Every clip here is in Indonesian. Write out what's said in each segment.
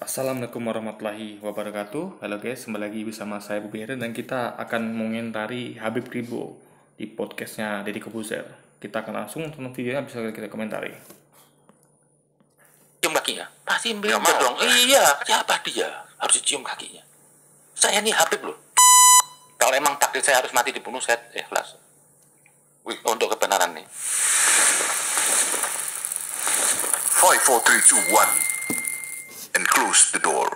Assalamualaikum warahmatullahi wabarakatuh. Halo guys, kembali lagi bersama saya Bobi Herin dan kita akan mengomentari Habib Ribo di podcastnya Deddy Kobuzer. Kita akan langsung nonton videonya, bisa kita komentari. Cium kakinya, pasti beda dong. Iya, siapa dia? Harus cium kakinya. Saya nih Habib loh. Kalau emang takdir saya harus mati dibunuh, saya ikhlas. Untuk kebenaran nih. 5, 4, 3, 2, 1 and close the door.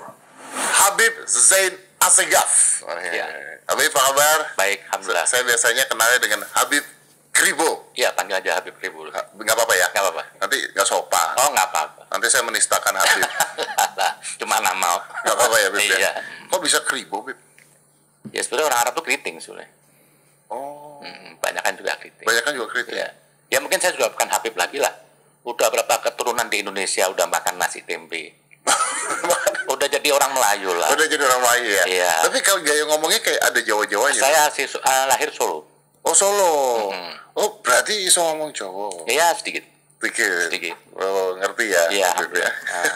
Habib Zain Assegaf. Ya. Habib, apa kabar? Baik, alhamdulillah. Saya biasanya kenalnya dengan Habib Kribo. Iya, panggil aja Habib Ribu. Nggak apa-apa ya? Nggak apa-apa. Nanti nggak sopan. Oh, nggak apa-apa. Nanti saya menistakan Habib. Cuma nama. Nggak apa-apa ya, Bib? Iya. Kok bisa Kribo, Bib? Ya sebenarnya orang Arab tuh keriting sebenarnya. Oh, Banyak kan juga keriting. banyak kan juga kritik. Ya. Ya mungkin saya sudah bukan Habib lagi lah. Udah berapa keturunan di Indonesia udah makan nasi tempe. Udah jadi orang Melayu lah. Udah jadi orang Melayu ya? Iya. Tapi kalau gaya ngomongnya kayak ada Jawa-Jawanya. Saya lahir Solo. Oh, Solo. Oh, berarti iso ngomong Jawa. Ya sedikit. Sedikit. Oh, ngerti ya? Iya. Habib ya.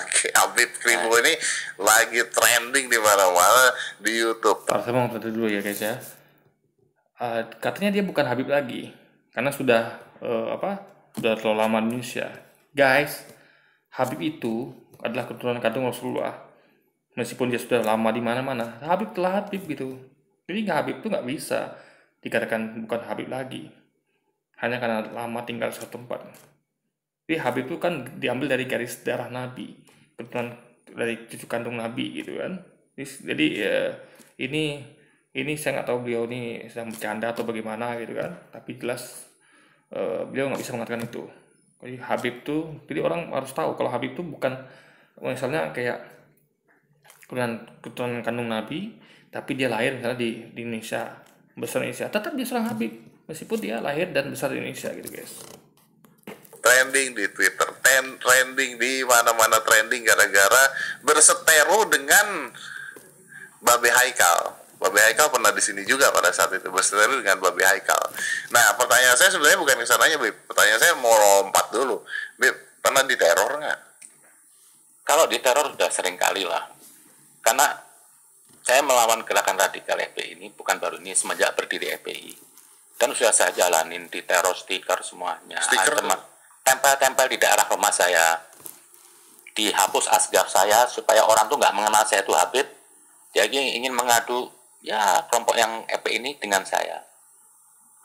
Oke, Habib Kribo ini lagi trending di mana-mana di YouTube. Kalau saya mau komentari dulu ya guys ya. Katanya dia bukan Habib lagi karena sudah sudah terlalu lama di Indonesia. Guys, Habib itu adalah keturunan kandung Rasulullah. Meskipun dia sudah lama di mana-mana, Habib telah Habib gitu. Jadi Habib itu nggak bisa dikatakan bukan Habib lagi hanya karena lama tinggal di suatu tempat. Jadi Habib itu kan diambil dari garis darah Nabi, keturunan dari cucu kandung Nabi gitu kan. Jadi ini saya nggak tahu beliau ini sedang bercanda atau bagaimana gitu kan. Tapi jelas beliau nggak bisa mengatakan itu. Jadi Habib tuh, jadi orang harus tahu kalau Habib tuh bukan misalnya kayak keturunan kandung Nabi, tapi dia lahir misalnya di Indonesia, besar di Indonesia, tetap dia seorang Habib meskipun dia lahir dan besar di Indonesia gitu guys. Trending di Twitter, trending di mana-mana, trending gara-gara berseteru dengan Babe Haikal. Babe Haikal pernah di sini juga pada saat itu berseteru dengan Babe Haikal. Nah, pertanyaan saya sebenarnya bukan ke sananya, Bib. Pertanyaan saya mau lompat dulu. Bib, pernah diteror nggak? Kalau diteror sudah sering kali lah. Karena saya melawan gerakan radikal FPI ini bukan baru ini, semenjak berdiri FPI. Dan sudah saya jalanin di teror, stiker semuanya. Stiker tempel-tempel di daerah rumah saya. Dihapus asgaf saya supaya orang tuh nggak mengenal saya itu Habib. Jadi ingin mengadu ya kelompok yang FPI ini dengan saya.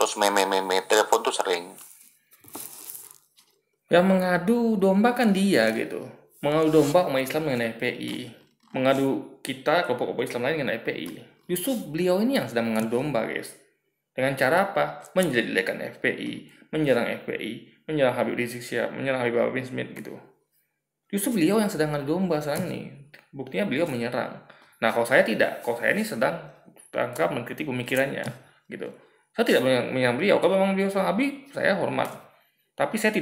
Terus meme telepon tuh sering. Yang mengadu domba kan dia gitu. Mengadu domba umat Islam dengan FPI. Mengadu kita kelompok Islam lain dengan FPI. Justru beliau ini yang sedang mengadu domba guys. Dengan cara apa? Menjelek-jelekan FPI, menyerang FPI, menyerang Habib Rizik Syihab, menyerang Habib Bahar Smith gitu. Justru beliau yang sedang mengadu domba sekarang ini. Buktinya beliau menyerang. Nah kalau saya tidak, kalau saya ini sedang tangkap mengkritik pemikirannya gitu. Saya tidak menyerang beliau. Kalau memang beliau seorang Habib, saya hormat. Tapi saya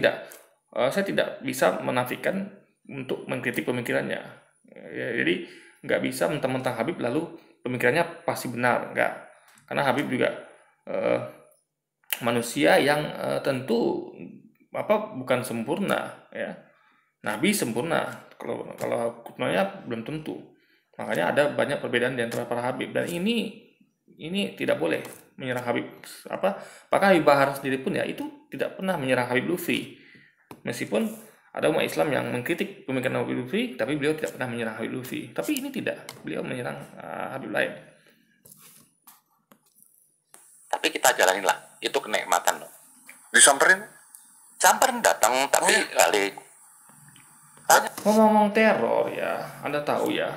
tidak bisa menafikan untuk mengkritik pemikirannya. Ya, jadi nggak bisa mentang-mentang Habib lalu pemikirannya pasti benar, nggak. Karena Habib juga manusia yang tentu bukan sempurna ya. Nabi sempurna, kalau keturunannya belum tentu. Makanya ada banyak perbedaan di antara para Habib, dan ini tidak boleh menyerang Habib. Apakah Habib Bahar sendiri pun ya itu tidak pernah menyerang Habib Lutfi. Meskipun ada umat Islam yang mengkritik pemikiran Habib Lutfi, tapi beliau tidak pernah menyerang Habib Lutfi. Tapi ini tidak, beliau menyerang Habib lain. Tapi kita jalanin lah, itu kenikmatan loh. Disamperin? Samperin datang, tapi kali Ngomong-ngomong teror ya, Anda tahu ya,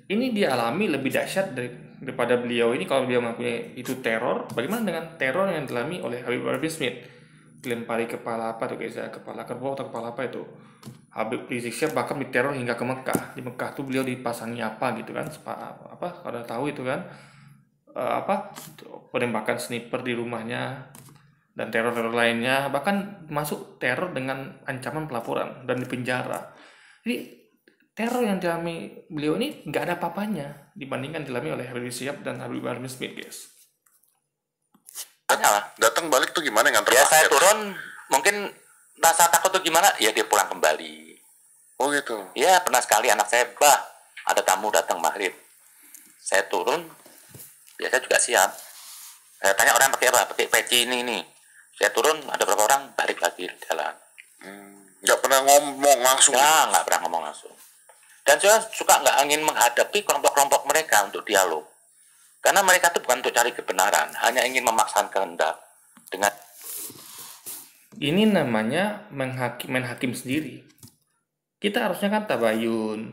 ini dia alami lebih dahsyat daripada beliau ini. Kalau beliau mengakuinya itu teror, bagaimana dengan teror yang dialami oleh Habib Bahar Smith? Dilempari kepala apa tuh guys ya, kepala kerbau atau kepala apa itu? Habib Rizik Syihab bahkan diteror hingga ke Mekah. Di Mekah tuh beliau dipasangi apa gitu kan? Kalau tahu itu kan? Penembakan sniper di rumahnya dan teror-teror lainnya, bahkan masuk teror dengan ancaman pelaporan dan dipenjara. Jadi teror yang dialami beliau ini nggak ada apa-apanya dibandingkan dialami oleh Habib Rizik Syihab dan Habib Bahar Smith guys. lah. Datang balik tuh gimana nganter Ya saya paket? turun, mungkin rasa takut tuh gimana? Ya dia pulang kembali. Oh gitu. Ya pernah sekali anak saya, bah ada tamu datang maghrib, saya turun, biasa juga siap. Saya tanya orang pakai apa, pakai peci ini. Saya turun, ada berapa orang, balik lagi jalan. Nggak pernah ngomong langsung. Ya, nggak pernah ngomong langsung. Dan saya suka nggak ingin menghadapi kelompok-kelompok mereka untuk dialog. Karena mereka itu bukan untuk cari kebenaran, hanya ingin memaksakan kehendak. Dengan Ini namanya main hakim sendiri. Kita harusnya kan tabayun,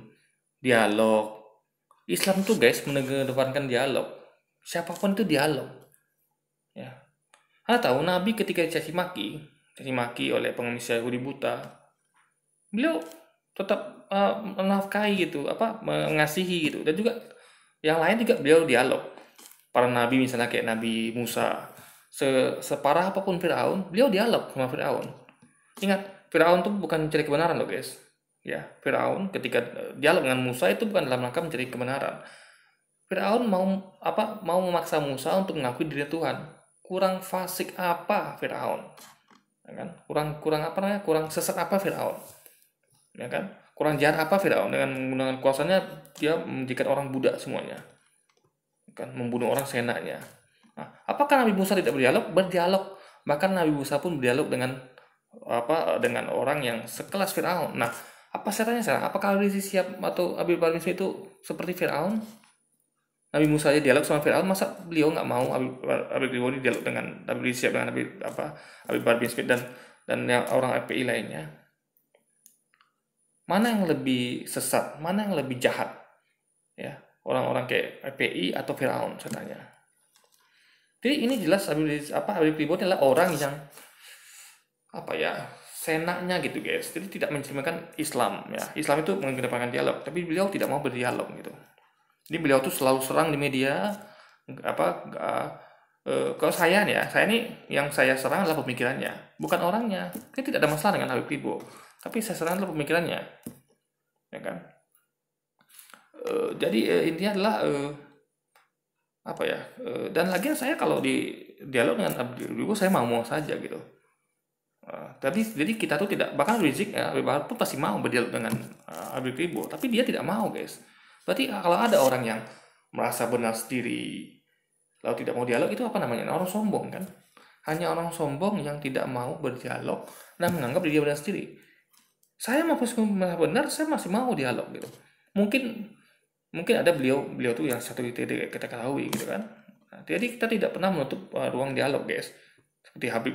dialog. Islam tuh guys mengedepankan dialog. Siapapun itu dialog. Ya. Anda tahu Nabi ketika dicaci maki oleh pengemis Yahudi buta, beliau tetap menafkahi gitu, mengasihi gitu, dan juga yang lain juga beliau dialog. Para nabi misalnya kayak Nabi Musa, separah apapun Firaun, beliau dialog sama Firaun. Ingat, Firaun tuh bukan mencari kebenaran loh guys. Ya, Firaun ketika dialog dengan Musa itu bukan dalam rangka mencari kebenaran. Firaun mau memaksa Musa untuk mengakui diri Tuhan. Kurang fasik apa Firaun? Ya kan? Kurang sesat apa Firaun? Ya kan? Kurang jahat apa Firaun dengan menggunakan kuasanya dia menjadikan orang budak semuanya. Kan membunuh orang seenaknya. Nah, apakah Nabi Musa tidak berdialog? Berdialog. Bahkan Nabi Musa pun berdialog dengan orang yang sekelas Firaun. Nah, apa saya tanya sekarang? Apakah Rizik Syihab atau Habib Rizik itu seperti Firaun? Nabi Musa aja dialog sama Firaun, masa beliau nggak mau Habib Rizik dialog dengan Nabi Rizik Syihab dengan Habib Rizik dan yang orang FPI lainnya? Mana yang lebih sesat? Mana yang lebih jahat? Ya, orang-orang kayak FPI atau Firaun, saya tanya. Jadi ini jelas Habib Rizik adalah orang yang senaknya gitu guys. Jadi tidak mencerminkan Islam ya. Islam itu mengedepankan dialog, tapi beliau tidak mau berdialog gitu. Jadi beliau tuh selalu serang di media. Kalau saya ini yang saya serang adalah pemikirannya, bukan orangnya. Saya tidak ada masalah dengan Habib Rizik, tapi saya serang adalah pemikirannya, ya kan? Jadi intinya adalah dan lagi saya kalau di dialog dengan Habib Rizik saya mau saja gitu. Jadi kita tuh tidak, bahkan Rizik Habib pun pasti mau berdialog dengan Habib Rizik, tapi dia tidak mau guys. Berarti kalau ada orang yang merasa benar sendiri lalu tidak mau dialog, itu apa namanya? Orang sombong kan? Hanya orang sombong yang tidak mau berdialog dan menganggap dia benar sendiri. Saya benar, saya masih mau dialog gitu. Mungkin ada beliau tuh yang satu itu kita ketahui gitu kan. Nah, jadi kita tidak pernah menutup ruang dialog guys. Seperti Habib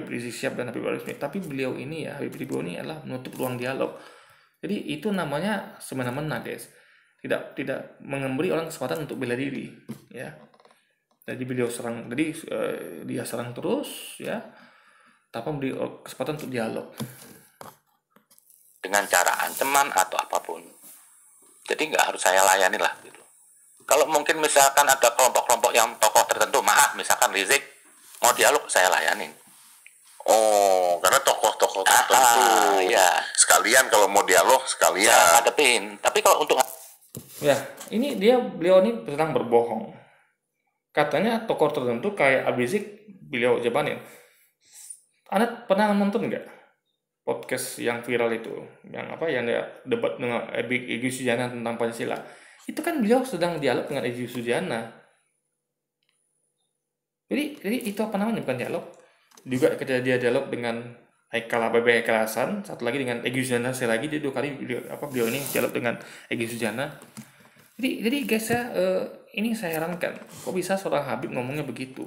Rizik Syihab dan Habib Rizik, tapi beliau ini Habib Rizik ini adalah menutup ruang dialog. Jadi itu namanya semena-mena guys. Tidak memberi orang kesempatan untuk bela diri ya. Jadi beliau serang, dia serang terus ya, tanpa memberi kesempatan untuk dialog dengan cara ancaman atau apapun. Jadi nggak harus saya layani lah gitu. Kalau mungkin misalkan ada kelompok-kelompok yang tokoh tertentu, maaf misalkan Rizik mau dialog, saya layanin. Oh, karena tokoh-tokoh tertentu. Ya. Sekalian kalau mau dialog sekalian. Saya hadapin. Tapi kalau untuk ya, ini beliau ini sedang berbohong. Katanya tokoh tertentu kayak Habib Rizik beliau jabanin. Anda pernah nonton nggak podcast yang viral itu, yang dia debat dengan Egy Sujana tentang Pancasila? Itu kan beliau sedang dialog dengan Egy Sujana. Jadi itu bukan dialog. Juga ketika dia dialog dengan Haikal Hasan, satu lagi dengan Egy Sujana, lagi dia 2 kali beliau ini dialog dengan Egy Sujana. Jadi guys ini saya herankan, kok bisa seorang Habib ngomongnya begitu?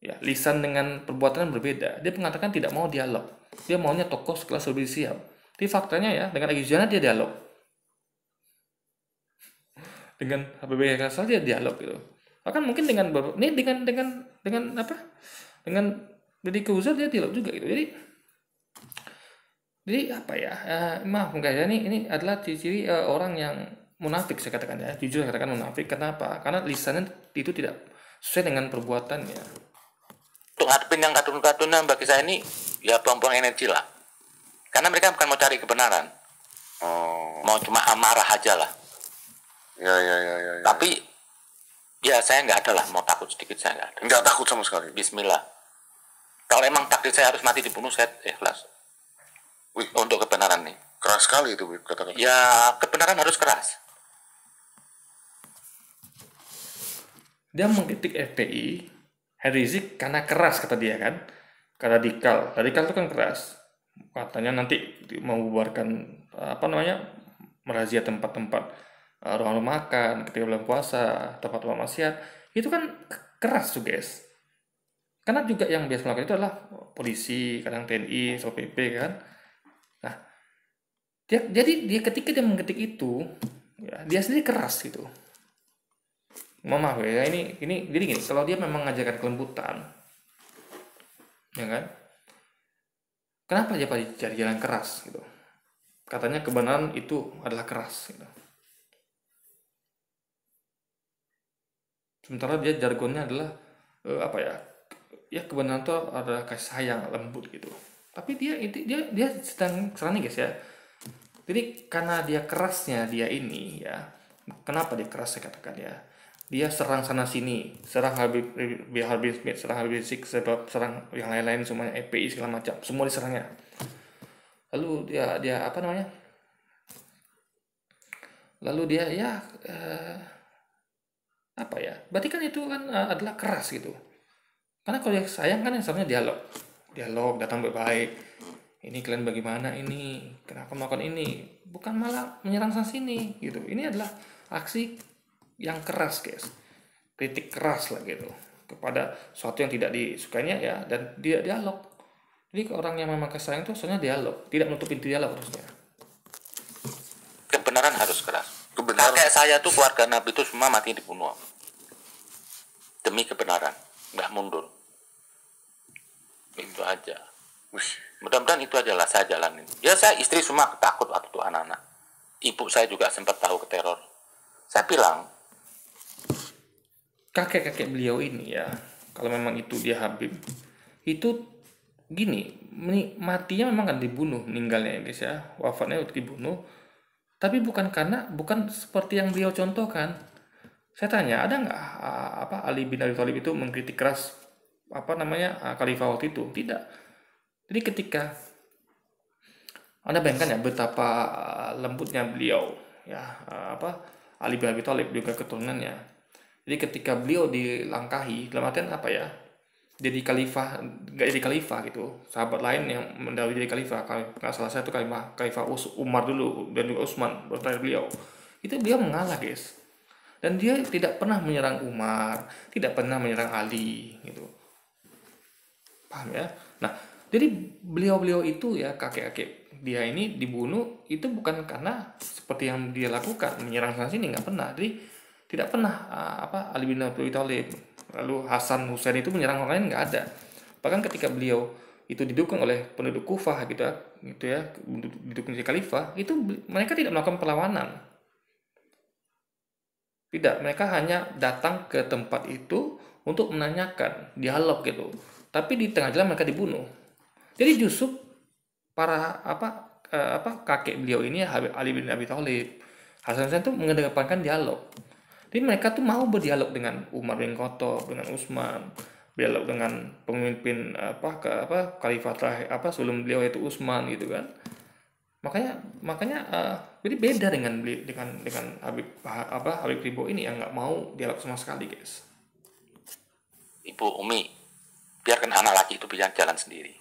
Ya, lisan dengan perbuatan berbeda. Dia mengatakan tidak mau dialog. Dia maunya tokoh sekelas Habib Rizik Syihab. Tapi faktanya ya, dengan Egy Sujana dia dialog. Dengan Habib Hasan dia dialog gitu. Bahkan mungkin dengan Deddy Corbuzier dia dialog juga gitu. Jadi maaf guys, ini adalah ciri orang yang munafik, saya katakan ya, jujur saya katakan munafik. Kenapa? Karena lisannya itu tidak sesuai dengan perbuatannya. Untuk ngadepin yang kadun-kadunnya bagi saya ini ya buang-buang energi lah. Karena mereka bukan mau cari kebenaran. Mau cuma amarah aja lah. Ya. Tapi ya saya nggak ada lah, mau takut sedikit saya nggak ada. Nggak takut sama sekali. Bismillah. Kalau emang takdir saya harus mati dibunuh, saya ikhlas. Untuk kebenaran nih. Keras sekali itu kata-kata. Ya kebenaran harus keras. Dia mengkritik FPI, Habib Rizik karena keras kata dia kan, karena radikal itu kan keras. Katanya nanti mau membubarkan merazia tempat-tempat ruang makan ketika bulan puasa, tempat-tempat maksiat. Itu kan keras tuh guys. Karena juga yang biasa melakukan itu adalah polisi, kadang TNI, Satpol PP kan. Nah, jadi dia ketika dia mengkritik itu, ya, dia sendiri keras gitu. Maaf ya, ini jadi gini, kalau dia memang mengajarkan kelembutan, ya kan? Kenapa dia pada cari jalan keras gitu? Katanya kebenaran itu adalah keras gitu. Sementara dia jargonnya adalah kebenaran itu adalah kasih sayang, lembut gitu. Tapi dia sedang serang nih guys ya. Jadi karena dia kerasnya dia ini ya, kenapa dia keras saya katakan ya? Dia serang sana sini, serang Habib Smith, serang Habib Rizik, serang yang lain-lain semuanya, FPI segala macam, semua diserangnya. Lalu dia apa namanya? Lalu dia ya berarti kan itu kan adalah keras gitu. Karena kalau dia sayang kan yang sebenarnya dialog datang baik-baik. Ini kalian bagaimana ini? Kenapa melakukan ini? Bukan malah menyerang sana sini gitu. Ini adalah aksi yang keras guys, kritik keras lah gitu kepada sesuatu yang tidak disukainya ya, dan dia dialog. Jadi orang yang memang sayang itu sebenarnya dialog, tidak menutup pintu dialog harusnya. Kebenaran harus keras. Kakek saya tuh keluarga Nabi itu semua mati dibunuh demi kebenaran, nggak mundur. Itu aja. Mudah-mudahan itu aja lah saya jalanin. Ya saya istri semua takut waktu itu anak-anak. Ibu saya juga sempat tahu keteror. Saya bilang, kakek beliau ini ya, kalau memang itu dia Habib, itu gini, matinya memang kan dibunuh, meninggalnya ya guys ya, wafatnya dibunuh, tapi bukan seperti yang beliau contohkan. Saya tanya, ada nggak Ali bin Abi Thalib itu mengkritik keras khalifah waktu itu? Tidak. Jadi ketika Anda bayangkan ya betapa lembutnya beliau ya, Ali bin Abi Thalib juga keturunannya. Jadi ketika beliau dilangkahi, dalam artian jadi khalifah, nggak jadi khalifah gitu. Sahabat lain yang mendahului jadi khalifah, nggak salah satu khalifah Umar dulu dan juga Utsman bertanya beliau. Itu beliau mengalah guys. Dan dia tidak pernah menyerang Umar, tidak pernah menyerang Ali gitu. Paham ya? Nah, jadi beliau itu ya, kakek dia ini dibunuh itu bukan karena seperti yang dia lakukan, menyerang sana sini, nggak pernah. Jadi tidak pernah Ali bin Abi Thalib, lalu Hasan Husain itu menyerang orang lain, nggak ada. Bahkan ketika beliau itu didukung oleh penduduk Kufah gitu ya, didukung di khalifah, itu mereka tidak melakukan perlawanan. Tidak, mereka hanya datang ke tempat itu untuk menanyakan, dialog gitu. Tapi di tengah jalan mereka dibunuh. Jadi justru para kakek beliau ini Ali bin Abi Thalib, Hasan Husain itu mengedepankan dialog. Jadi mereka tuh mau berdialog dengan Umar bin Khattab, dengan Utsman, dialog dengan pemimpin khalifah terakhir sebelum beliau yaitu Utsman gitu kan. Makanya jadi beda dengan Habib Ribo ini yang nggak mau dialog sama sekali guys. Ibu Umi, biarkan anak laki itu bisa jalan sendiri.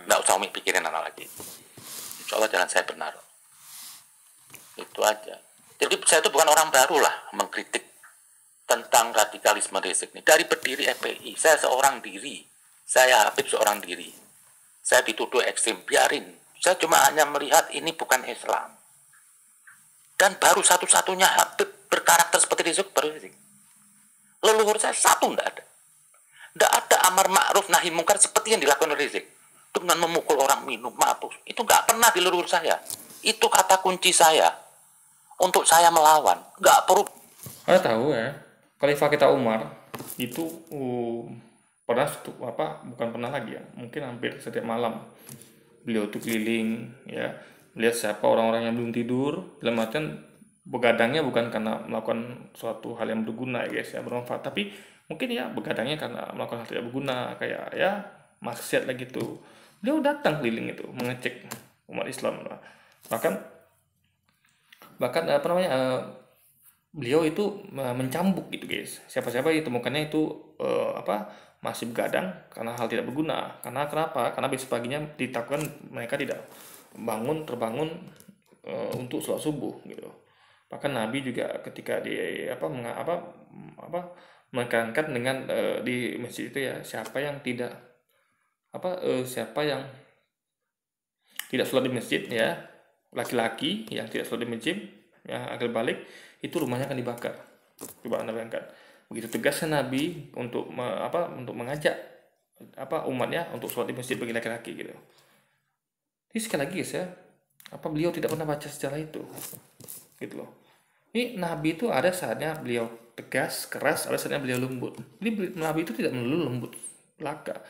Nggak usah Umi pikirin anak laki. Insya Allah jalan saya benar. Itu aja. Jadi saya itu bukan orang baru lah mengkritik tentang radikalisme Rizik ini. Dari berdiri FPI, saya seorang diri. Saya Habib seorang diri. Saya dituduh ekstrim, biarin. Saya cuma hanya melihat ini bukan Islam. Dan baru satu-satunya Habib berkarakter seperti Rizik baru Rizik. Leluhur saya satu enggak ada. Enggak ada amar ma'ruf nahi mungkar seperti yang dilakukan oleh Rizik. Dengan memukul orang minum, mabuk. Itu enggak pernah di leluhur saya. Itu kata kunci saya. Untuk saya melawan. Enggak perlu. Anda tahu ya, Khalifah kita Umar itu pernah bukan pernah lagi ya, mungkin hampir setiap malam beliau tuh keliling ya, melihat siapa orang-orang yang belum tidur, dalam artian begadangnya bukan karena melakukan suatu hal yang berguna ya guys ya, bermanfaat, tapi mungkin ya begadangnya karena melakukan hal tidak berguna kayak ya maksiat lah gitu. Beliau datang keliling itu mengecek umat Islam lah. Bahkan beliau itu mencambuk gitu guys. Siapa-siapa yang ditemukannya itu masih begadang karena hal tidak berguna. Karena kenapa? Karena besok paginya ditakutkan mereka tidak terbangun untuk sholat subuh gitu. Bahkan Nabi juga ketika di menekankan dengan di masjid itu ya, siapa yang tidak sholat di masjid ya, laki-laki yang tidak sholat di masjid yang akan balik itu rumahnya akan dibakar. Coba Anda bayangkan. Begitu tegasnya Nabi untuk mengajak umatnya untuk sholat di masjid bagi laki-laki gitu. Jadi sekali lagi guys ya, beliau tidak pernah baca sejarah itu gitu loh. Ini Nabi itu ada saatnya beliau tegas, keras, ada saatnya beliau lembut. Jadi Nabi itu tidak melulu lembut belaka.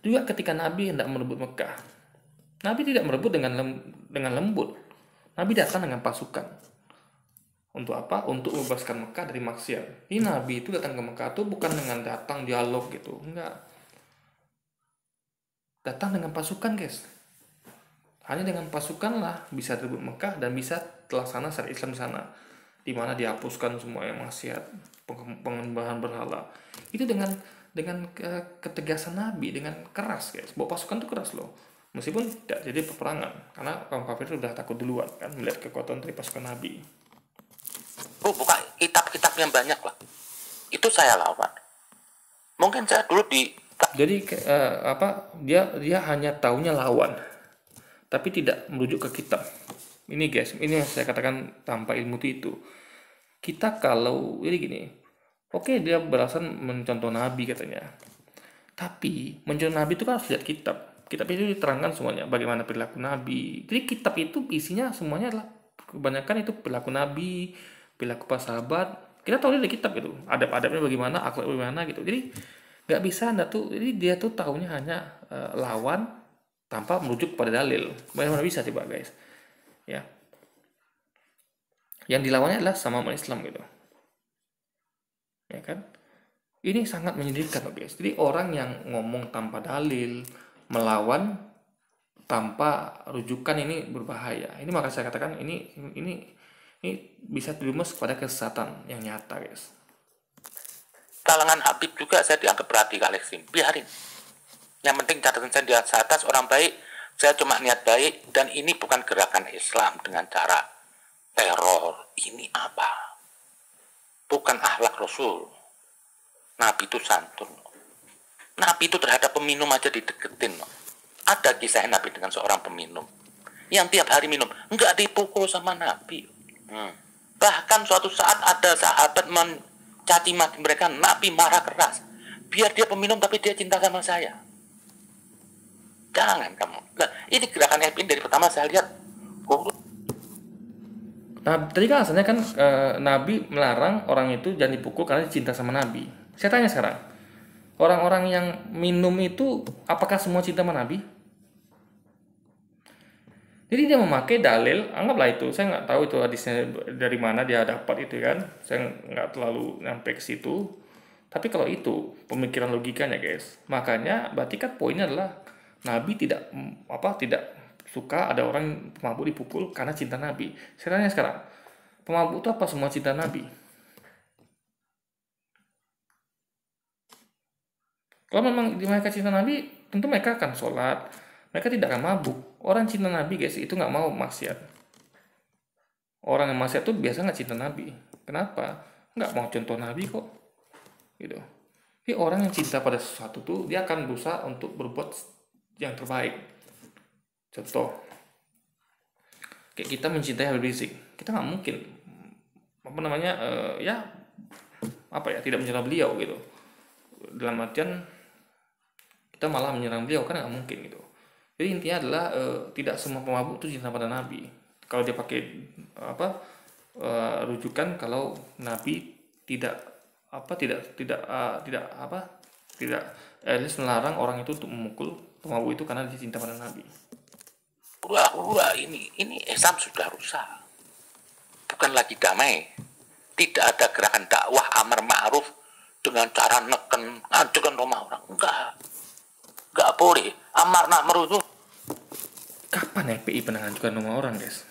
Juga ketika Nabi hendak merebut Mekah, Nabi tidak merebut dengan lembut. Nabi datang dengan pasukan. Untuk apa? Untuk membebaskan Mekah dari maksiat. Ini Nabi itu datang ke Mekah itu bukan dengan datang dialog gitu, enggak. Datang dengan pasukan guys. Hanya dengan pasukan lah bisa direbut Mekah dan bisa terlaksana syariat Islam di sana, di mana dihapuskan semua yang maksiat, penyembahan berhala. Itu dengan ketegasan Nabi, dengan keras guys. Bawa pasukan itu keras loh. Meskipun tidak jadi peperangan, karena kaum kafir itu sudah takut duluan kan melihat kekuatan dari pasukan Nabi. Buka kitab-kitab yang banyak lah. Itu saya lawan. Mungkin saya dulu Jadi dia hanya taunya lawan, tapi tidak merujuk ke kitab. Ini guys, ini yang saya katakan tanpa ilmu itu. Kita kalau ini gini, oke dia beralasan mencontoh Nabi katanya. Tapi mencontoh Nabi itu kan harus lihat kitab. Kitab itu diterangkan semuanya bagaimana perilaku Nabi. Jadi kitab itu isinya semuanya adalah kebanyakan itu perilaku Nabi, perilaku para sahabat. Kita tahu dari kitab itu, adab-adabnya bagaimana, akhlak bagaimana gitu. Jadi nggak bisa jadi dia tuh tahunya hanya lawan tanpa merujuk pada dalil. Bagaimana bisa coba guys? Ya. Yang dilawannya adalah sama umat Islam gitu. Ya kan? Ini sangat menyedihkan guys. Jadi orang yang ngomong tanpa dalil, melawan tanpa rujukan ini berbahaya. Ini maka saya katakan ini bisa dirumus kepada kesesatan yang nyata guys. Kalangan Habib juga saya dianggap radikalisme. Biarin. Yang penting catatan saya di atas orang baik. Saya cuma niat baik dan ini bukan gerakan Islam dengan cara teror. Ini apa? Bukan akhlak Rasul. Nabi itu santun. Nabi itu terhadap peminum aja dideketin. Ada kisah Nabi dengan seorang peminum yang tiap hari minum, enggak dipukul sama Nabi. Bahkan suatu saat ada sahabat mencaci maki mereka, Nabi marah keras. Biar dia peminum tapi dia cinta sama saya. Jangan kamu. Nah, ini gerakan FPI dari pertama saya lihat. Nah, tadi kan asalnya kan Nabi melarang orang itu jangan dipukul karena cinta sama Nabi. Saya tanya sekarang, orang-orang yang minum itu apakah semua cinta sama Nabi? Jadi dia memakai dalil, anggaplah itu, saya nggak tahu itu hadisnya dari mana dia dapat itu kan, saya nggak terlalu nyampe ke situ. Tapi kalau itu pemikiran logikanya guys, makanya berarti kan poinnya adalah Nabi tidak suka ada orang pemabuk dipukul karena cinta Nabi. Saya tanya sekarang, pemabuk itu apa semua cinta Nabi? Kalau memang mereka cinta Nabi, tentu mereka akan sholat, mereka tidak akan mabuk. Orang cinta Nabi guys itu nggak mau maksiat. Orang yang maksiat tuh biasa nggak cinta Nabi. Kenapa? Nggak mau contoh Nabi kok. Gitu. Tapi orang yang cinta pada sesuatu tuh dia akan berusaha untuk berbuat yang terbaik. Contoh, kayak kita mencintai Habib Rizik, kita nggak mungkin tidak mencintai beliau gitu. Dalam artian kita malah menyerang beliau kan nggak mungkin gitu. Jadi intinya adalah tidak semua pemabuk itu cinta pada Nabi. Kalau dia pakai rujukan kalau Nabi tidak melarang orang itu untuk memukul pemabuk itu karena dia cinta pada Nabi. Ini Islam sudah rusak. Bukan lagi damai. Tidak ada gerakan dakwah amar ma'ruf dengan cara neken, ngancurkan rumah orang. Enggak boleh. Amar ma'ruf itu. Kapan FPI pernah ngancurkan rumah orang, guys?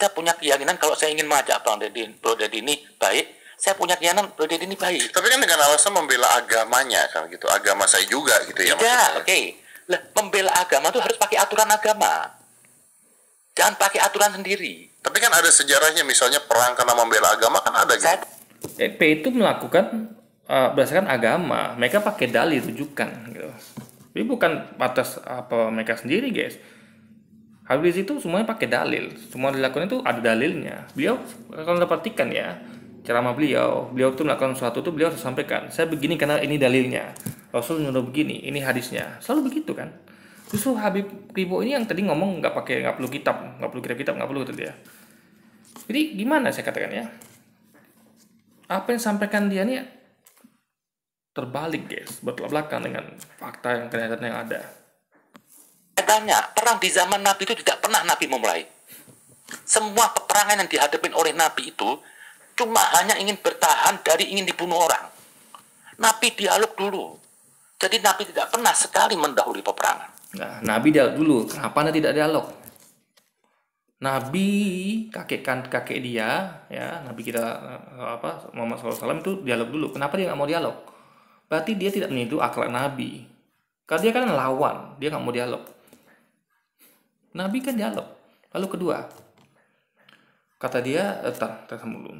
kita punya keyakinan kalau saya ingin mengajak Bro Deddy ini baik, saya punya keyakinan Bro Deddy ini baik. Tapi kan dengan alasan membela agamanya kan gitu, agama saya juga gitu ya. Tidak, oke. Lah, membela agama itu harus pakai aturan agama. Jangan pakai aturan sendiri. Tapi kan ada sejarahnya, misalnya perang karena membela agama kan ada gitu. FPI itu melakukan berdasarkan agama, mereka pakai dalil rujukan gitu. Jadi bukan atas apa mereka sendiri, guys. Habis itu semuanya pakai dalil, semua dilakukan itu ada dalilnya. Beliau kalau Anda perhatikan ya, ceramah beliau tuh melakukan sesuatu tuh beliau harus sampaikan, saya begini karena ini dalilnya, Rasul nyuruh begini, ini hadisnya, selalu begitu kan. Justru Habib Ribo ini yang tadi ngomong nggak perlu kitab, nggak perlu gitu dia. Jadi gimana saya katakan ya, apa yang sampaikan dia nih terbalik, guys, bertolak belakang dengan fakta yang kenyataan yang ada. Saya tanya, perang di zaman Nabi itu tidak pernah Nabi memulai. Semua peperangan yang dihadapin oleh Nabi itu cuma hanya ingin bertahan dari ingin dibunuh orang. Nabi dialog dulu. Jadi Nabi tidak pernah sekali mendahului peperangan. Nah, Nabi dialog dulu. Kenapa Anda tidak dialog? Nabi kakek dia, ya Nabi kita Muhammad SAW itu dialog dulu. Kenapa dia nggak mau dialog? Berarti dia tidak menyentuh akhlak Nabi. Karena dia kan lawan, dia nggak mau dialog. Nabi kan dialog. Lalu kedua, kata dia, dulu.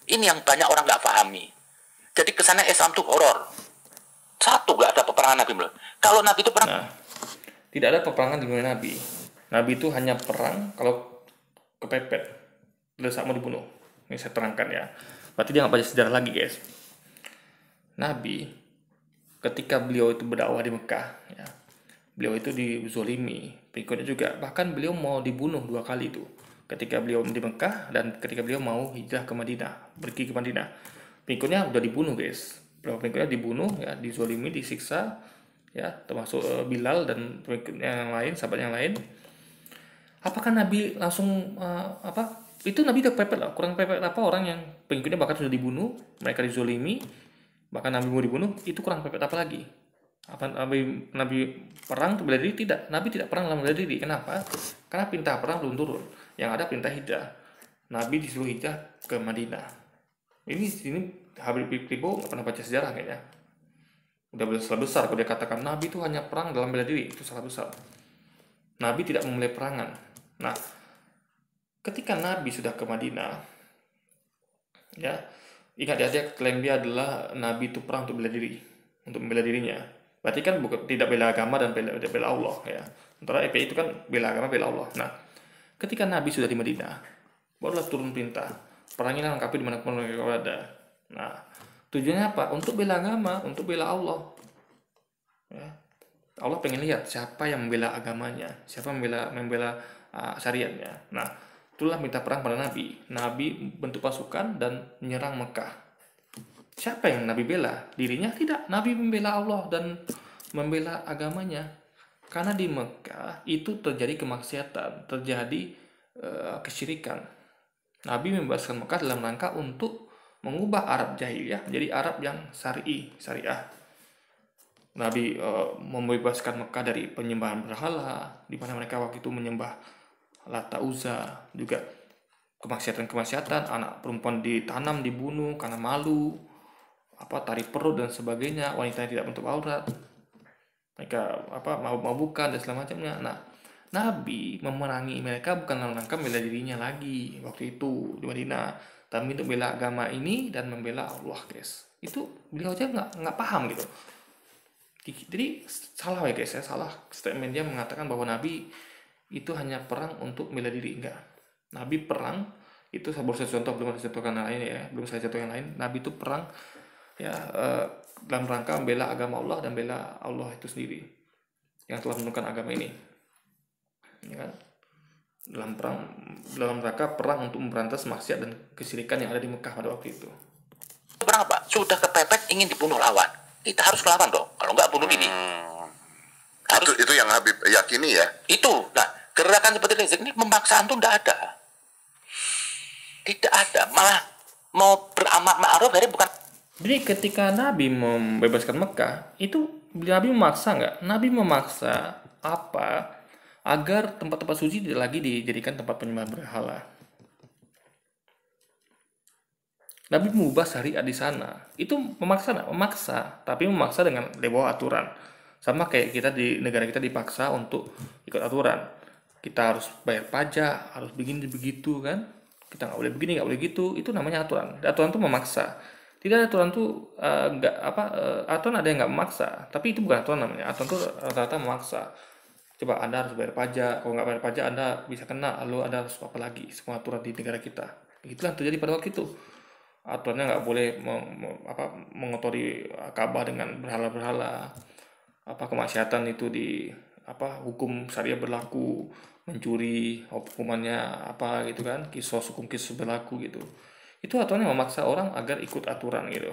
Ini yang banyak orang nggak pahami. Jadi kesannya Islam itu horor. Satu, nggak ada peperangan Nabi belum. Kalau Nabi itu perang. Nah, tidak ada peperangan di dunia Nabi. Nabi itu hanya perang kalau kepepet, saat mau dibunuh. Ini saya terangkan ya. Berarti dia nggak baca sejarah lagi, guys. Nabi, ketika beliau itu berdakwah di Mekah, ya, beliau itu dizolimi, pengikutnya juga. Bahkan beliau mau dibunuh 2 kali itu. Ketika beliau di Mekah dan ketika beliau mau hijrah ke Madinah, pergi ke Madinah. Pengikutnya udah dibunuh, guys. Berapa pengikutnya dibunuh, ya, dizolimi, disiksa, ya, termasuk Bilal dan pengikutnya yang lain, sahabat yang lain. Apakah Nabi langsung itu Nabi udah pepet lah, kurang pepet apa orang yang pengikutnya bahkan sudah dibunuh, mereka dizolimi, bahkan Nabi mau dibunuh, itu kurang pepet apa lagi? Apa Nabi perang untuk bela diri? Tidak, Nabi tidak perang dalam bela diri. Kenapa? Karena perintah perang belum turun. Yang ada perintah hijrah. Nabi disuruh hijrah ke Madinah. Ini Habib Ribo nggak pernah baca sejarah kayaknya. Udah salah besar kalau dia katakan Nabi itu hanya perang dalam bela diri, itu salah besar. Nabi tidak memulai perangan. Nah, ketika Nabi sudah ke Madinah, ya, ingat ya, dia klaim dia adalah Nabi itu perang untuk bela diri, untuk membela dirinya. Berarti kan tidak bela agama dan bela Allah, ya. Sementara FPI itu kan bela agama, bela Allah. Nah, ketika Nabi sudah di Madinah, barulah turun perintah, perangilah lengkapi dimanapun mereka berada. Nah, tujuannya apa? Untuk bela agama, untuk bela Allah. Ya. Allah pengen lihat siapa yang membela agamanya, siapa membela syariatnya. Nah, itulah minta perang pada Nabi. Nabi bentuk pasukan dan menyerang Mekah. Siapa yang Nabi bela? Dirinya? Tidak. Nabi membela Allah dan membela agamanya. Karena di Mekah itu terjadi kemaksiatan, terjadi kesyirikan. Nabi membebaskan Mekah dalam rangka untuk mengubah Arab jahiliyah menjadi Arab yang syariah. Nabi membebaskan Mekah dari penyembahan berhala, di mana mereka waktu itu menyembah Lata Uzza, juga kemaksiatan, anak perempuan ditanam, dibunuh karena malu, tarik perut dan sebagainya, wanita yang tidak menutup aurat, mereka mabukan dan segala macamnya. Nah, Nabi memerangi mereka bukan dalam rangka membela dirinya lagi waktu itu di Madinah, tapi untuk membela agama ini dan membela Allah, guys. Itu beliau aja nggak paham gitu. Jadi salah ya, guys, ya, salah statement dia mengatakan bahwa Nabi itu hanya perang untuk bela diri. Enggak. Nabi perang itu saya baru contoh, belum saya contoh yang lain. Nabi itu perang ya dalam rangka membela agama Allah dan bela Allah itu sendiri yang telah menentukan agama ini. Ya kan? Dalam rangka perang untuk memberantas maksiat dan kesyirikan yang ada di Mekah pada waktu itu. Perang apa? Sudah kepepet ingin dibunuh lawan. Kita harus melawan dong. Kalau nggak bunuh diri. Itu yang Habib yakini ya. Itu. Nah, gerakan seperti ini pemaksaan tuh tidak ada. Malah mau beramar ma'ruf dari bukan. Jadi ketika Nabi membebaskan Mekah, itu Nabi memaksa nggak? Nabi memaksa apa? agar tempat-tempat suci tidak lagi dijadikan tempat penyembahan berhala. Nabi mengubah syariat di sana. Itu memaksa, memaksa, tapi memaksa dengan di bawah aturan. Sama kayak kita di negara kita dipaksa untuk ikut aturan. Kita harus bayar pajak, harus begini begitu kan. Kita nggak boleh begini, nggak boleh gitu. Itu namanya aturan. Aturan itu memaksa. Tidak ada aturan tuh nggak aturan ada yang nggak memaksa. Tapi itu bukan aturan namanya. Aturan itu rata-rata memaksa. Coba Anda harus bayar pajak. Kalau nggak bayar pajak Anda bisa kena. Lalu Anda harus apa lagi? Semua aturan di negara kita. Itulah yang terjadi pada waktu itu. Aturannya nggak boleh mengotori Ka'bah dengan berhala-berhala, kemaksiatan itu di hukum syariah berlaku, mencuri hukumannya apa gitu kan, hukum kisos berlaku gitu. Itu aturannya memaksa orang agar ikut aturan gitu.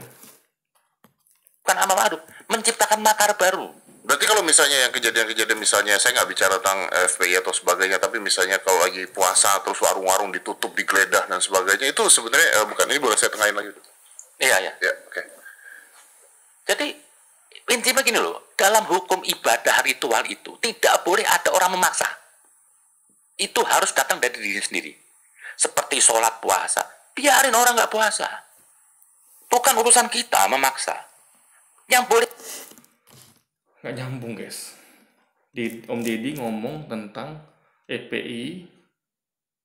Bukan amar ma'ruf, menciptakan makar baru. Berarti kalau misalnya yang kejadian-kejadian, misalnya saya nggak bicara tentang FPI atau sebagainya, tapi misalnya kalau lagi puasa terus warung-warung ditutup, digeledah dan sebagainya, itu sebenarnya bukan, ini boleh saya tengahin lagi? Iya. Ya, oke. Jadi intinya begini loh, dalam hukum ibadah ritual itu tidak boleh ada orang memaksa. Itu harus datang dari diri sendiri. Seperti sholat puasa, biarin orang nggak puasa. Bukan urusan kita memaksa. Yang boleh Nggak nyambung guys. Om Deddy ngomong tentang EPI,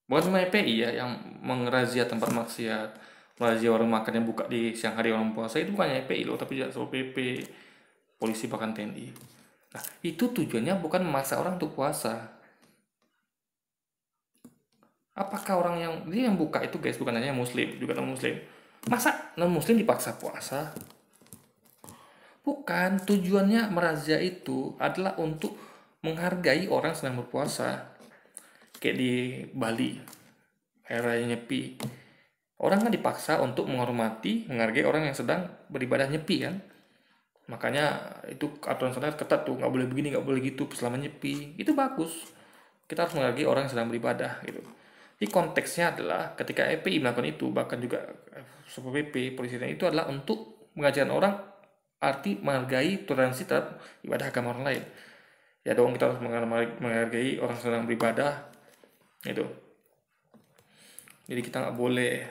bukan cuma EPI ya yang mengrazia tempat maksiat, merazia orang makan yang buka di siang hari orang puasa, itu bukannya EPI loh, tapi juga Satpol PP, polisi bahkan TNI. Nah itu tujuannya bukan memaksa orang untuk puasa. Apakah orang yang buka itu guys bukan hanya muslim, juga non muslim. Masa non muslim dipaksa puasa? Bukan, tujuannya merazia itu adalah untuk menghargai orang sedang berpuasa. Kayak di Bali, era Nyepi. Orang kan dipaksa untuk menghormati, menghargai orang yang sedang beribadah nyepi kan. Makanya itu aturan sana ketat tuh, nggak boleh begini, nggak boleh gitu selama nyepi. Itu bagus. Kita harus menghargai orang yang sedang beribadah gitu. Jadi konteksnya adalah ketika EPI melakukan itu, bahkan juga Satpol PP, polisi itu adalah untuk mengajarkan orang arti menghargai toleransi terhadap ibadah agama orang lain. Ya dong, kita harus menghargai orang sedang beribadah itu. Jadi kita nggak boleh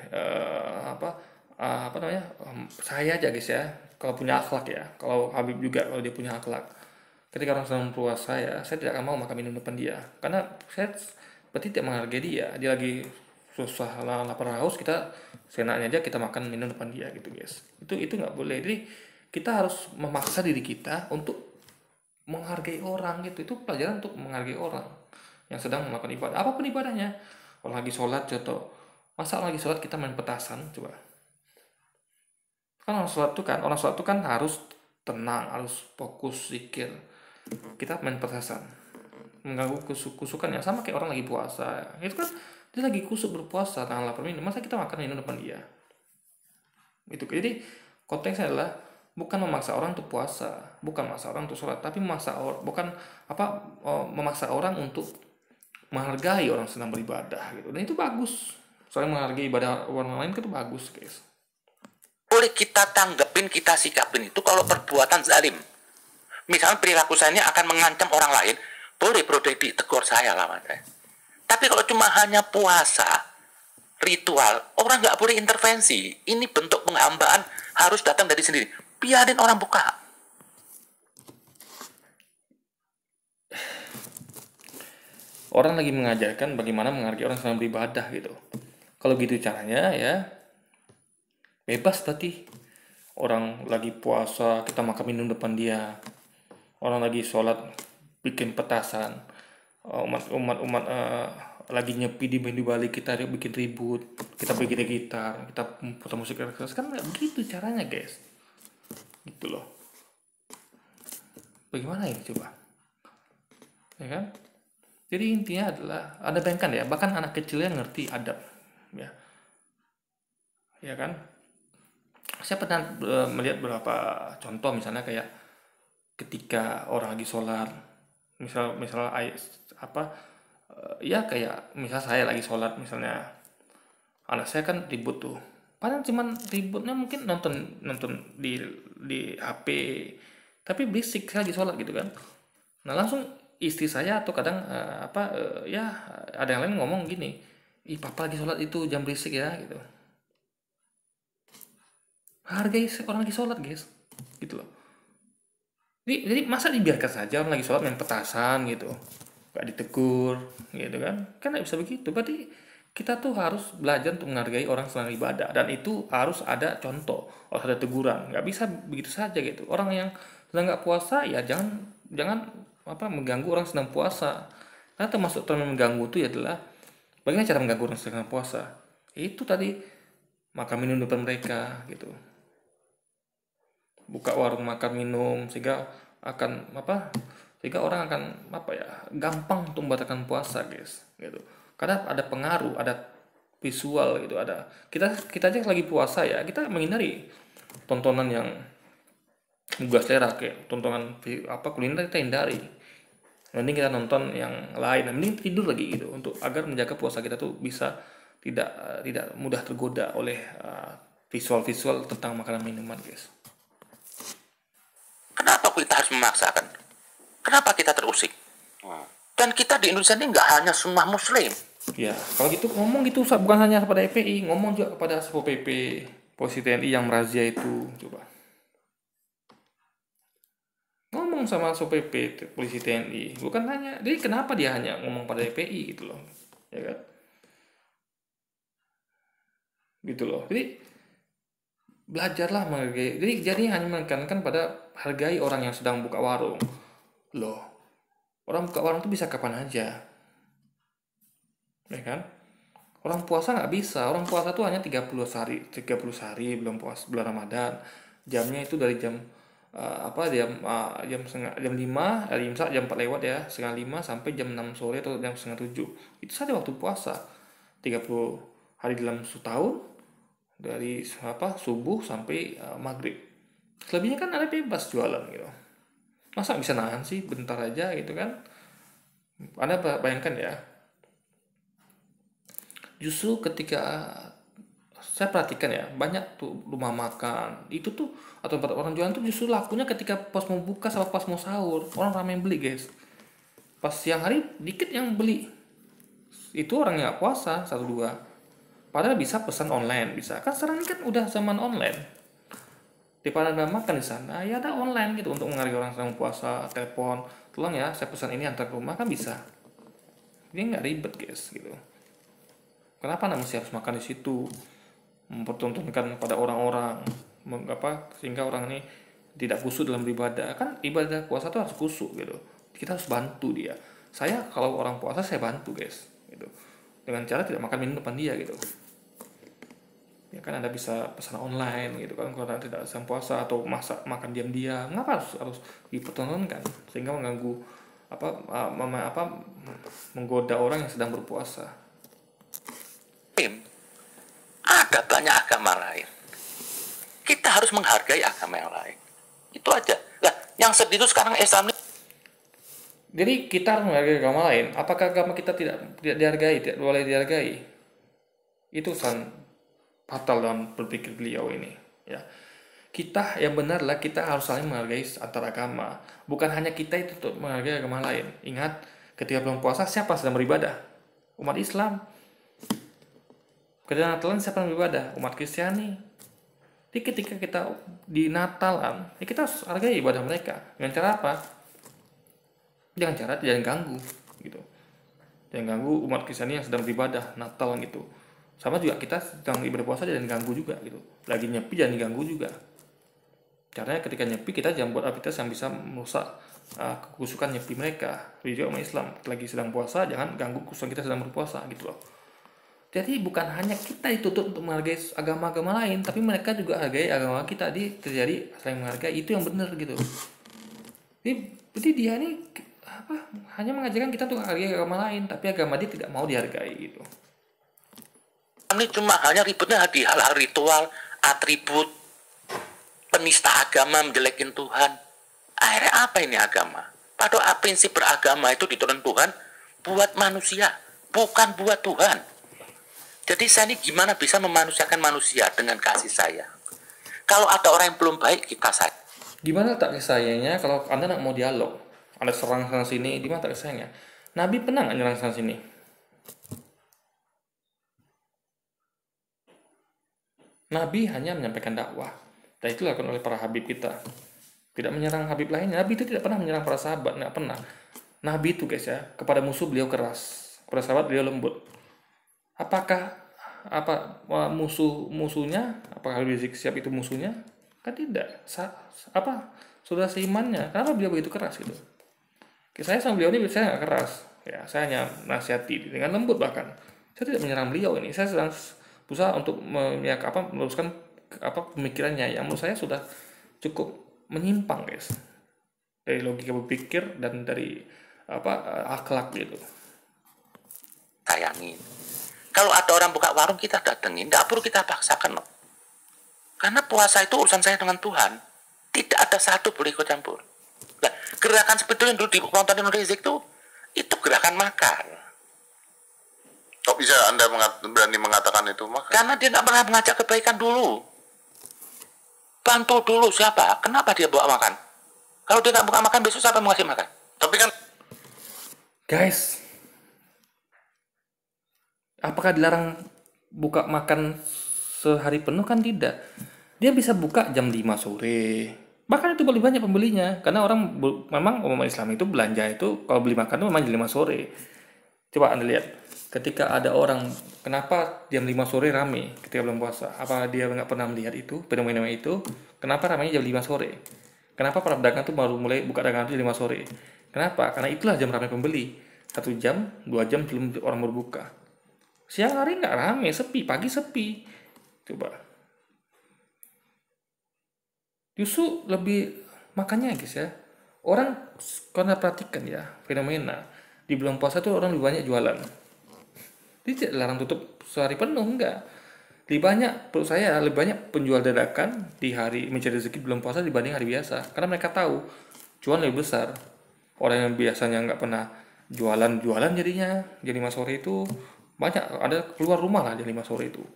saya aja guys ya, kalau punya akhlak ya, kalau Habib juga kalau dia punya akhlak, ketika orang sedang puasa ya, saya tidak akan mau makan minum depan dia, karena saya berarti tidak menghargai dia lagi susah lapar haus, kita senaknya aja kita makan minum depan dia gitu guys. Itu nggak boleh. Jadi kita harus memaksa diri kita untuk menghargai orang gitu. Itu pelajaran untuk menghargai orang yang sedang melakukan ibadah, apapun ibadahnya. Kalau lagi sholat contoh, masa lagi sholat kita main petasan? Coba kan orang sholat tuh kan harus tenang, harus fokus zikir. Kita main petasan mengganggu kusukannya, sama kayak orang lagi puasa. Itu kan dia lagi kusuk berpuasa, tangan lapar minum, masa kita makan minum depan dia? Itu jadi konteksnya adalah bukan memaksa orang untuk puasa, bukan memaksa orang untuk sholat, tapi memaksa orang untuk menghargai orang sedang beribadah gitu. Dan itu bagus. Soalnya menghargai ibadah orang lain itu bagus guys. boleh kita tanggepin, kita sikapin itu kalau perbuatan zalim. Misalnya perilaku saya ini akan mengancam orang lain, boleh bro ditegur saya lawan saya. Tapi kalau cuma hanya puasa, ritual, orang nggak boleh intervensi. Ini bentuk penghambaan, harus datang dari sendiri. Biarin orang buka. Orang lagi mengajarkan bagaimana menghargai orang sedang beribadah gitu. Kalau gitu caranya ya bebas berarti. Orang lagi puasa kita makan minum depan dia. Orang lagi sholat bikin petasan. Umat lagi nyepi di Bali kita bikin ribut, kita bikin gitar, kita putar musik keras, kan nggak begitu caranya guys. Gitu loh. Bagaimana ini coba? Ya kan? Jadi intinya adalah ada bayangkan ya, bahkan anak kecil yang ngerti adab, ya, ya kan? Saya pernah melihat beberapa contoh, misalnya kayak ketika orang lagi sholat, misal ya kayak misal saya lagi sholat, misalnya anak saya kan ribut tuh, padahal cuman ributnya mungkin nonton di HP, tapi berisik saya lagi sholat gitu kan. Nah langsung istri saya atau kadang ya ada yang lain ngomong gini, ih papa lagi sholat itu jam berisik ya gitu. Hargai orang lagi sholat guys, gitu loh. Jadi masa dibiarkan saja orang lagi sholat main petasan gitu, gak ditegur gitu kan nggak bisa begitu. Berarti kita tuh harus belajar untuk menghargai orang sedang ibadah, dan itu harus ada contoh, harus ada teguran, nggak bisa begitu saja gitu. Orang yang sedang nggak puasa ya jangan mengganggu orang sedang puasa, karena termasuk term mengganggu itu adalah bagaimana cara mengganggu orang sedang puasa. Itu tadi makan minum depan mereka gitu, buka warung makan minum, sehingga orang akan gampang untuk membatalkan puasa guys gitu. Karena ada pengaruh, ada visual gitu, ada kita aja lagi puasa ya, kita menghindari tontonan yang menggugah selera, kayak tontonan kuliner kita hindari. Mending kita nonton yang lain, mending tidur lagi gitu, untuk agar menjaga puasa kita tuh bisa tidak mudah tergoda oleh visual-visual tentang makanan minuman guys. Kenapa kita harus memaksakan? Kenapa kita terusik? Dan kita di Indonesia ini nggak hanya semua Muslim. Ya, kalau gitu ngomong gitu bukan hanya kepada FPI, ngomong juga kepada Satpol PP, Polisi TNI yang merazia itu, coba. Ngomong sama Satpol PP, Polisi TNI, bukan hanya. Jadi kenapa dia hanya ngomong pada FPI gitu loh, ya kan? Gitu loh. Jadi belajarlah menghargai. Jadi hanya menekankan pada hargai orang yang sedang buka warung. Loh, orang buka warung itu bisa kapan aja, ya kan? Orang puasa nggak bisa. Orang puasa tuh hanya 30 hari belum puasa bulan Ramadan. Jamnya itu dari jam jam 5, jam 4 lewat ya, setengah 5 sampai jam 6 sore atau jam setengah 7. Itu saja waktu puasa. 30 hari dalam setahun, dari subuh sampai maghrib. Selebihnya kan ada bebas jualan gitu. Masa bisa nahan sih bentar aja gitu kan? Anda bayangkan ya. Justru ketika saya perhatikan ya, banyak tuh rumah makan itu tuh atau tempat orang jualan tuh justru lakunya ketika pas mau buka sama pas mau sahur, orang ramai beli guys. Pas siang hari dikit yang beli. Itu orang yang nggak puasa 1-2. Padahal bisa pesan online, bisa kan sekarang ini kan udah zaman online. Daripada Anda makan di sana, ya ada online gitu untuk menghargai orang sedang puasa, telepon, tolong ya saya pesan ini antar ke rumah, kan bisa. Ini nggak ribet guys gitu. Kenapa Anda mesti harus makan di situ, mempertontonkan pada orang-orang, sehingga orang ini tidak khusyuk dalam beribadah. Kan ibadah puasa itu harus khusyuk gitu. Kita harus bantu dia. Saya kalau orang puasa saya bantu guys gitu, dengan cara tidak makan minum depan dia gitu. Ya kan Anda bisa pesan online gitu kan, kalau Anda tidak sedang puasa atau makan diam-diam, ngapa harus dipertontonkan sehingga mengganggu menggoda orang yang sedang berpuasa. Ada banyak agama lain. Kita harus menghargai agama yang lain. Itu aja. Lah, yang sedih itu sekarang Islam ini. Jadi kita harus menghargai agama lain. Apakah agama kita tidak dihargai, tidak boleh dihargai? Itu fatal dalam berpikir beliau ini. Ya, kita yang benarlah kita harus saling menghargai antar agama. Bukan hanya kita itu untuk menghargai agama lain. Ingat, ketika bulan puasa siapa sedang beribadah? Umat Islam. Ketika Natalan siapa yang beribadah? Umat Kristiani. Jadi ketika kita di Natalan, ya kita harus hargai ibadah mereka. Dengan cara apa? Dengan cara tidak ganggu gitu. Jangan ganggu umat Kristiani yang sedang beribadah Natal gitu. Sama juga kita sedang ibadah puasa jangan ganggu juga gitu. Lagi nyepi jangan diganggu juga. Caranya ketika nyepi kita jangan buat aktivitas yang bisa merusak kekusukan nyepi mereka. Juga umat Islam lagi sedang puasa jangan ganggu kekusukan kita sedang berpuasa gitu loh. Jadi bukan hanya kita dituntut untuk menghargai agama-agama lain, tapi mereka juga hargai agama kita. Terjadi saling menghargai, itu yang benar gitu. Jadi dia ini hanya mengajarkan kita untuk menghargai agama lain, tapi agama dia tidak mau dihargai gitu. Ini cuma hanya ributnya di hal-hal ritual, atribut, penista agama, menjelekin Tuhan. Akhirnya apa ini agama? Padahal prinsip beragama itu diturunkan Tuhan buat manusia, bukan buat Tuhan. Jadi saya ini gimana bisa memanusiakan manusia dengan kasih sayang? Kalau ada orang yang belum baik, kita sayang. Gimana tak sayangnya kalau Anda nak mau dialog? ada serang sana sini, di mana kasih sayangnya? Nabi pernah nggak nyerang sana sini? Nabi hanya menyampaikan dakwah. Dan itu dilakukan oleh para habib kita. Tidak menyerang habib lainnya. Nabi itu tidak pernah menyerang para sahabat, nggak pernah. Nabi itu guys ya, kepada musuh beliau keras, kepada sahabat beliau lembut. Apakah musuhnya? Apakah Habib Rizik Syihab itu musuhnya? Kan tidak. Sudah seimannya. Kenapa beliau begitu keras gitu? Saya sama beliau ini saya nggak keras. Ya, saya hanya nasihati dengan lembut bahkan. Saya tidak menyerang beliau ini. Saya sedang berusaha untuk meluruskan pemikirannya yang menurut saya sudah cukup menyimpang guys, dari logika berpikir dan dari akhlak gitu. Sayangin. Kalau ada orang buka warung kita datengin, nggak perlu kita paksakan loh. Karena puasa itu urusan saya dengan Tuhan. Tidak ada satu boleh ikut campur. Nah, gerakan seperti yang dulu dikontonin Rizik itu gerakan makar. Kok bisa Anda berani mengatakan itu makar? Karena dia nggak pernah mengajak kebaikan dulu. Bantu dulu siapa? Kenapa dia bawa makan? Kalau dia nggak buka makan, besok siapa yang mau ngasih makan? Tapi kan guys, apakah dilarang buka makan sehari penuh? Kan tidak. Dia bisa buka jam 5 sore. Bahkan itu lebih banyak pembelinya. Karena memang umat Islam itu belanja itu kalau beli makan itu memang jam 5 sore. Coba Anda lihat. Ketika ada orang, kenapa jam 5 sore rame ketika belum puasa? Apa dia nggak pernah melihat itu, fenomena itu? Kenapa ramenya jam 5 sore? Kenapa para pedagang itu baru mulai buka dagangan itu jam 5 sore? Kenapa? Karena itulah jam ramai pembeli. 1 jam, 2 jam sebelum orang berbuka. Siang hari nggak rame, sepi. Pagi sepi. Coba. Justru lebih, makanya guys ya. Orang, karena perhatikan ya, fenomena. Di bulan puasa tuh orang lebih banyak jualan. Dia tidak larang tutup sehari penuh, enggak. Lebih banyak penjual dadakan di hari mencari rezeki bulan puasa dibanding hari biasa. Karena mereka tahu cuan lebih besar. Orang yang biasanya nggak pernah jualan jadinya jam 5 sore itu banyak, ada keluar rumah lah jam 5 sore itu.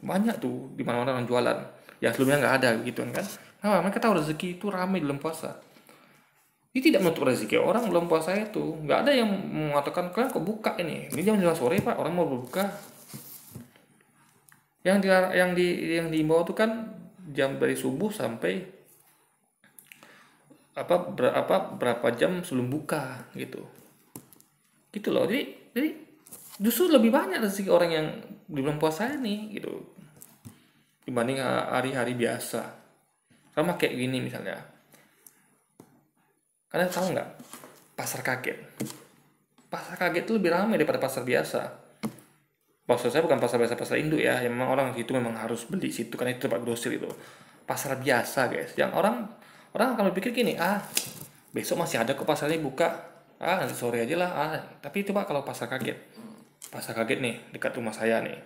Banyak tuh di mana orang jualan. Yang sebelumnya nggak ada gitu kan. Nah, mereka tahu rezeki itu ramai bulan puasa. Ini tidak menutup rezeki orang belum puasa itu. Nggak ada yang mengatakan kalian kok buka ini jam 5 sore pak, orang mau berbuka. Yang diimbau itu kan jam dari subuh sampai berapa jam sebelum buka gitu loh. Jadi justru lebih banyak rezeki orang yang di bulan puasa ini gitu dibanding hari-hari biasa. Sama kayak gini misalnya. Kalian tahu nggak pasar kaget? Pasar kaget itu lebih ramai daripada pasar biasa. Maksud saya bukan pasar biasa, pasar induk ya. Yang memang orang itu memang harus beli situ karena itu tempat grosir itu. Pasar biasa guys. Yang orang akan berpikir gini, besok masih ada kok pasarnya buka. Nanti sore aja lah. Tapi itu pak kalau pasar kaget nih dekat rumah saya nih,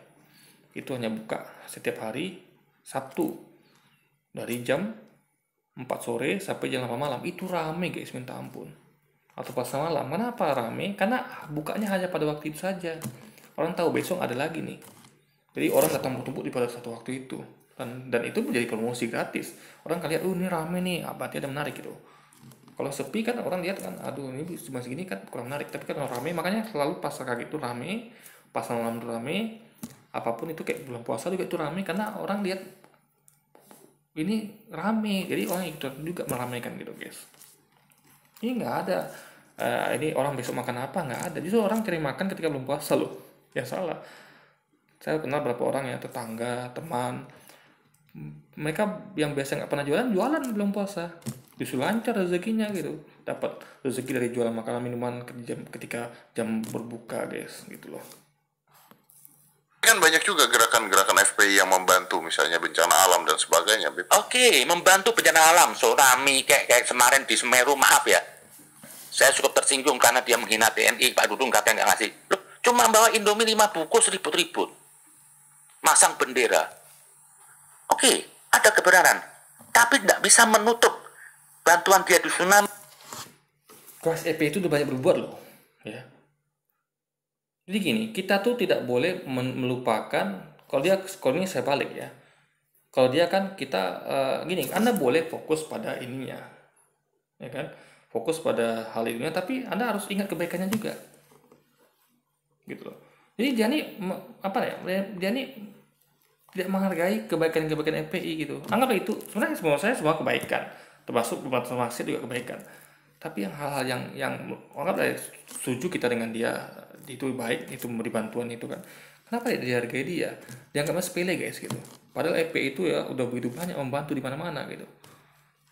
itu hanya buka setiap hari Sabtu dari jam 4 sore sampai jam 8 malam. Itu rame guys, minta ampun. Atau pasar malam. Kenapa rame? Karena bukanya hanya pada waktu itu saja. Orang tahu besok ada lagi nih. Jadi orang datang bertumpuk di pada satu waktu itu. Dan itu menjadi promosi gratis. Orang kan lihat, ini rame nih, berarti ada menarik gitu. Kalau sepi kan orang lihat kan, aduh ini cuma segini kan kurang menarik. Tapi kan rame, makanya selalu pasar kaget itu rame, pasar malam itu rame, apapun itu kayak bulan puasa juga itu rame karena orang lihat ini rame, jadi orang ikut juga meramaikan gitu guys. Ini nggak ada ini orang besok makan apa, nggak ada. Justru orang cari makan ketika belum puasa loh. Ya salah. Saya kenal beberapa orang ya, tetangga, teman, mereka yang biasa nggak pernah jualan belum puasa. Justru lancar rezekinya gitu, dapat rezeki dari jualan makanan minuman ketika jam berbuka guys gitu loh. kan banyak juga gerakan-gerakan FPI yang membantu misalnya bencana alam dan sebagainya. Oke, membantu bencana alam, tsunami kayak kemarin di Semeru, maaf ya. Saya cukup tersinggung karena dia menghina TNI, Pak Dudung katanya nggak ngasih. Loh, cuma bawa Indomie 5 bungkus ribut-ribut. Masang bendera. Oke, ada kebenaran. Tapi nggak bisa menutup bantuan dia di tsunami. Kelas FPI itu udah banyak berbuat loh. Ya. Jadi gini, kita tuh tidak boleh melupakan, kalau ini saya balik ya. Kalau dia kan kita gini, Anda boleh fokus pada ininya. Ya kan? fokus pada hal itu, tapi Anda harus ingat kebaikannya juga, gitu loh. Jadi dia nih apa ya, dia nih tidak menghargai kebaikan-kebaikan FPI gitu. Anggaplah itu sebenarnya semua kebaikan, termasuk pemberantasan maksiat juga kebaikan. Tapi yang hal-hal yang anggaplah setuju kita dengan dia itu baik, itu memberi bantuan itu kan. Kenapa tidak dihargai dia? Dianggapnya sepele guys gitu. Padahal FPI itu ya udah begitu banyak membantu di mana-mana gitu.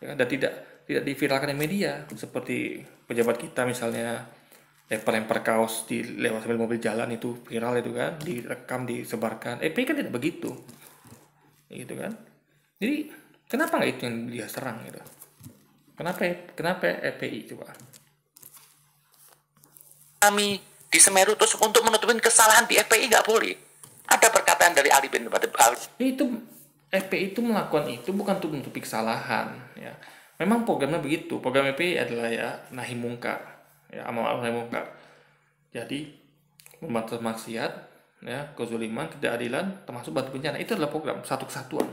Ya, dan tidak diviralkan di media seperti pejabat kita misalnya lempar kaos lewat sambil mobil jalan itu viral itu kan, direkam disebarkan. FPI kan tidak begitu, gitu kan. Jadi kenapa nggak itu yang dia serang gitu? Kenapa FPI coba? Kami di Semeru terus untuk menutupin kesalahan di FPI nggak boleh. Ada perkataan dari Ali bin Abi Thalib. Itu FPI itu melakukan itu bukan untuk menutupi kesalahan ya. Memang programnya begitu. Program FPI adalah ya nahi mungkar, ya amar ma'ruf nahi mungkar. Jadi memberantas maksiat, ya kezaliman, ketidakadilan, termasuk bantu bencana. Itu adalah program satu kesatuan.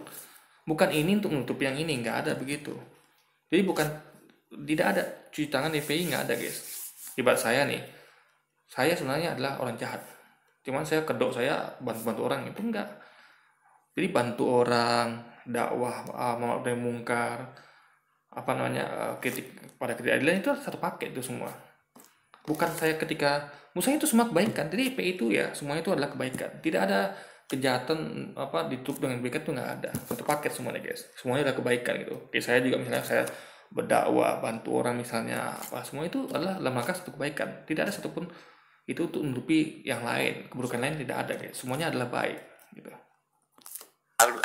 Bukan ini untuk menutupi yang ini, nggak ada begitu. Jadi tidak ada cuci tangan FPI, nggak ada guys. Ibarat saya nih, saya sebenarnya adalah orang jahat. Cuman saya kedok, saya bantu orang itu enggak. Jadi bantu orang, dakwah, amar ma'ruf nahi mungkar, kritik pada ketidakadilan itu satu paket itu semua. Bukan saya ketika musanya itu semua kebaikan. Jadi FPI itu ya semuanya itu adalah kebaikan. Tidak ada kejahatan ditutup dengan kebaikan, itu nggak ada. Satu paket semuanya guys. Semuanya adalah kebaikan gitu. Oke, saya juga misalnya saya berdakwah, bantu orang misalnya semua itu adalah dalam rangka satu kebaikan. Tidak ada satupun itu untuk menutupi yang lain, keburukan lain tidak ada guys. Semuanya adalah baik gitu.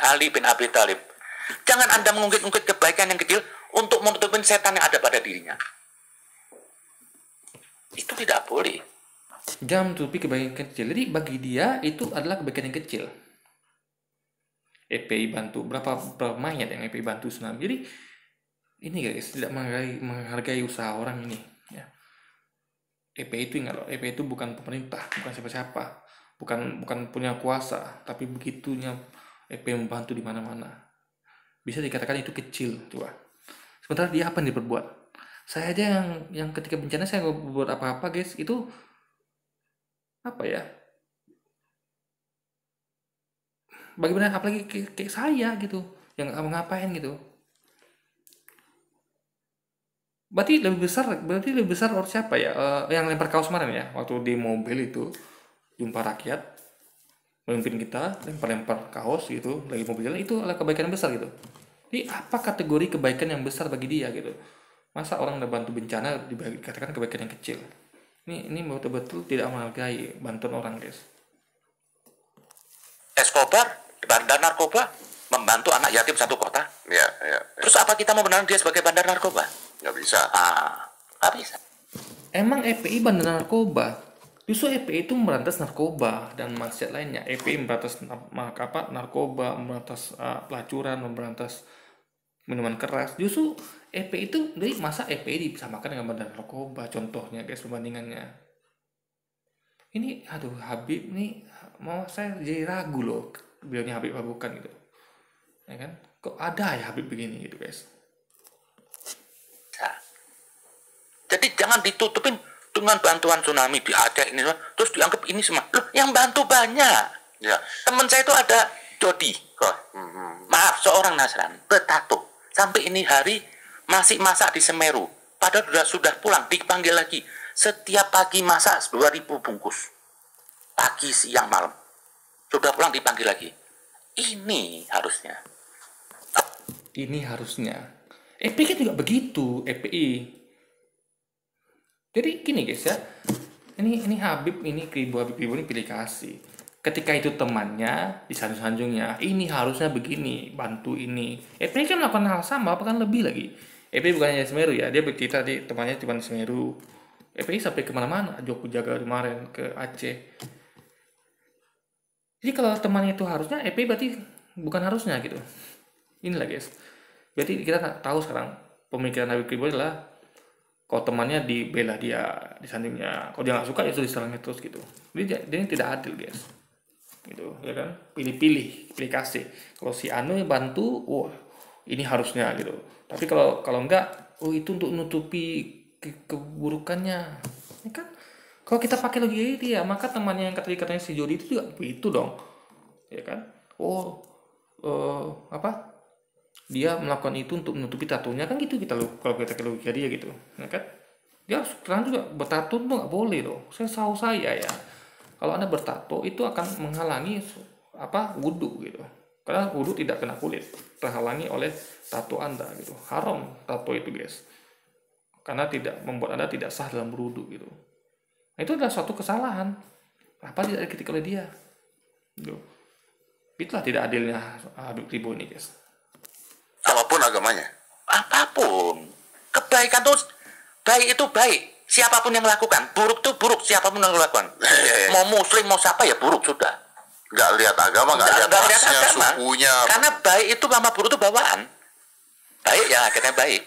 Ali bin Abi Thalib. Jangan Anda mengungkit-ungkit kebaikan yang kecil untuk menutupin setan yang ada pada dirinya. Itu tidak boleh. Jangan menutupi kebaikan kecil. Jadi bagi dia itu adalah kebaikan yang kecil. FPI bantu berapa mayat yang FPI bantu tsunami. Jadi ini guys tidak menghargai usaha orang ini. Ya. FPI itu ingat loh, FPI itu bukan pemerintah, bukan siapa-siapa, bukan punya kuasa, tapi begitunya FPI membantu di mana-mana. Bisa dikatakan itu kecil, coba. Sementara dia apa yang diperbuat? Saya aja yang ketika bencana saya nggak berbuat apa-apa guys, itu apa ya? Bagaimana apalagi kayak saya gitu, yang nggak ngapain gitu. Berarti lebih besar orang siapa ya? Yang lempar kaos kemarin ya, waktu di mobil itu jumpa rakyat, memimpin kita lempar kaos gitu, lagi mobil jalan, itu adalah kebaikan yang besar gitu. Jadi apa kategori kebaikan yang besar bagi dia gitu? Masa orang udah bantu bencana dikatakan kebaikan yang kecil? Ini betul-betul tidak menghargai bantuan orang guys. Escobar, bandar narkoba, membantu anak yatim satu kota. Ya. Terus apa kita mau benarkan dia sebagai bandar narkoba? Nggak bisa. Nggak bisa. Emang FPI bandar narkoba? Justru FPI itu memberantas narkoba dan maksiat lainnya. FPI memberantas narkoba, memberantas pelacuran, memberantas minuman keras. Justru FPI itu, dari masa FPI disamakan dengan bandar narkoba? Contohnya guys, perbandingannya. Ini Habib nih, mau saya jadi ragu loh, bilangnya Habib bukan gitu. Ya kan? Kok ada ya Habib begini gitu guys. Nah, jadi jangan ditutupin dengan bantuan tsunami di Aceh ini, terus dianggap ini semua. Loh, yang bantu banyak. Ya. Teman saya itu ada Dodi. Maaf, seorang Nasrani, bertato. Sampai ini hari masih masak di Semeru. Padahal sudah pulang, dipanggil lagi. Setiap pagi masak 2.000 bungkus. Pagi, siang, malam. Sudah pulang dipanggil lagi. Ini harusnya. FPI kan juga begitu, FPI. Jadi gini guys ya. Ini Habib ini pilih kasih. Ketika itu temannya disanjung-sanjungnya, ini harusnya begini, bantu ini. FPI kan melakukan hal sama, bahkan lebih lagi. FPI bukan hanya Semeru ya, dia bercerita di temannya cuma Semeru. FPI sampai kemana-mana, Joko Jaga kemarin ke Aceh. Jadi kalau temannya itu harusnya, FPI berarti bukan harusnya gitu. Inilah guys. Berarti kita tahu sekarang pemikiran Habib Kribo adalah kalau temannya dibela dia, disandingnya, kalau dia nggak suka itu diserangnya terus gitu. Jadi dia tidak adil guys, gitu ya kan? Pilih kasih. Kalau si Anu bantu, ini harusnya gitu. Tapi kalau enggak, itu untuk menutupi keburukannya. Ya kan? Kalau kita pakai logika itu ya, maka temannya yang katanya si Jody itu juga begitu dong. Ya kan? Oh, apa? Dia melakukan itu untuk menutupi tatonya kan gitu kita kalau kita pakai logika dia gitu. Ya kan? Dia sekarang juga bertato tuh nggak boleh loh. Tahu saya ya. Kalau Anda bertato itu akan menghalangi wudhu gitu. Karena wudhu tidak kena kulit, terhalangi oleh tato Anda gitu. Haram tato itu guys. Karena tidak membuat Anda tidak sah dalam berwudhu gitu. Nah, itu adalah suatu kesalahan. Apa tidak dikritik oleh dia? Gitu. Itulah tidak adilnya Habib Ribo ini guys. Apapun agamanya. Apapun. Kebaikan tuh baik itu baik. Siapapun yang lakukan, buruk tuh buruk. Siapapun yang lakukan. Mau muslim mau siapa ya buruk sudah. Nggak lihat agama, nggak lihat rasnya, sukunya. Karena baik itu sama buruk itu bawaan. Baik ya akhirnya baik.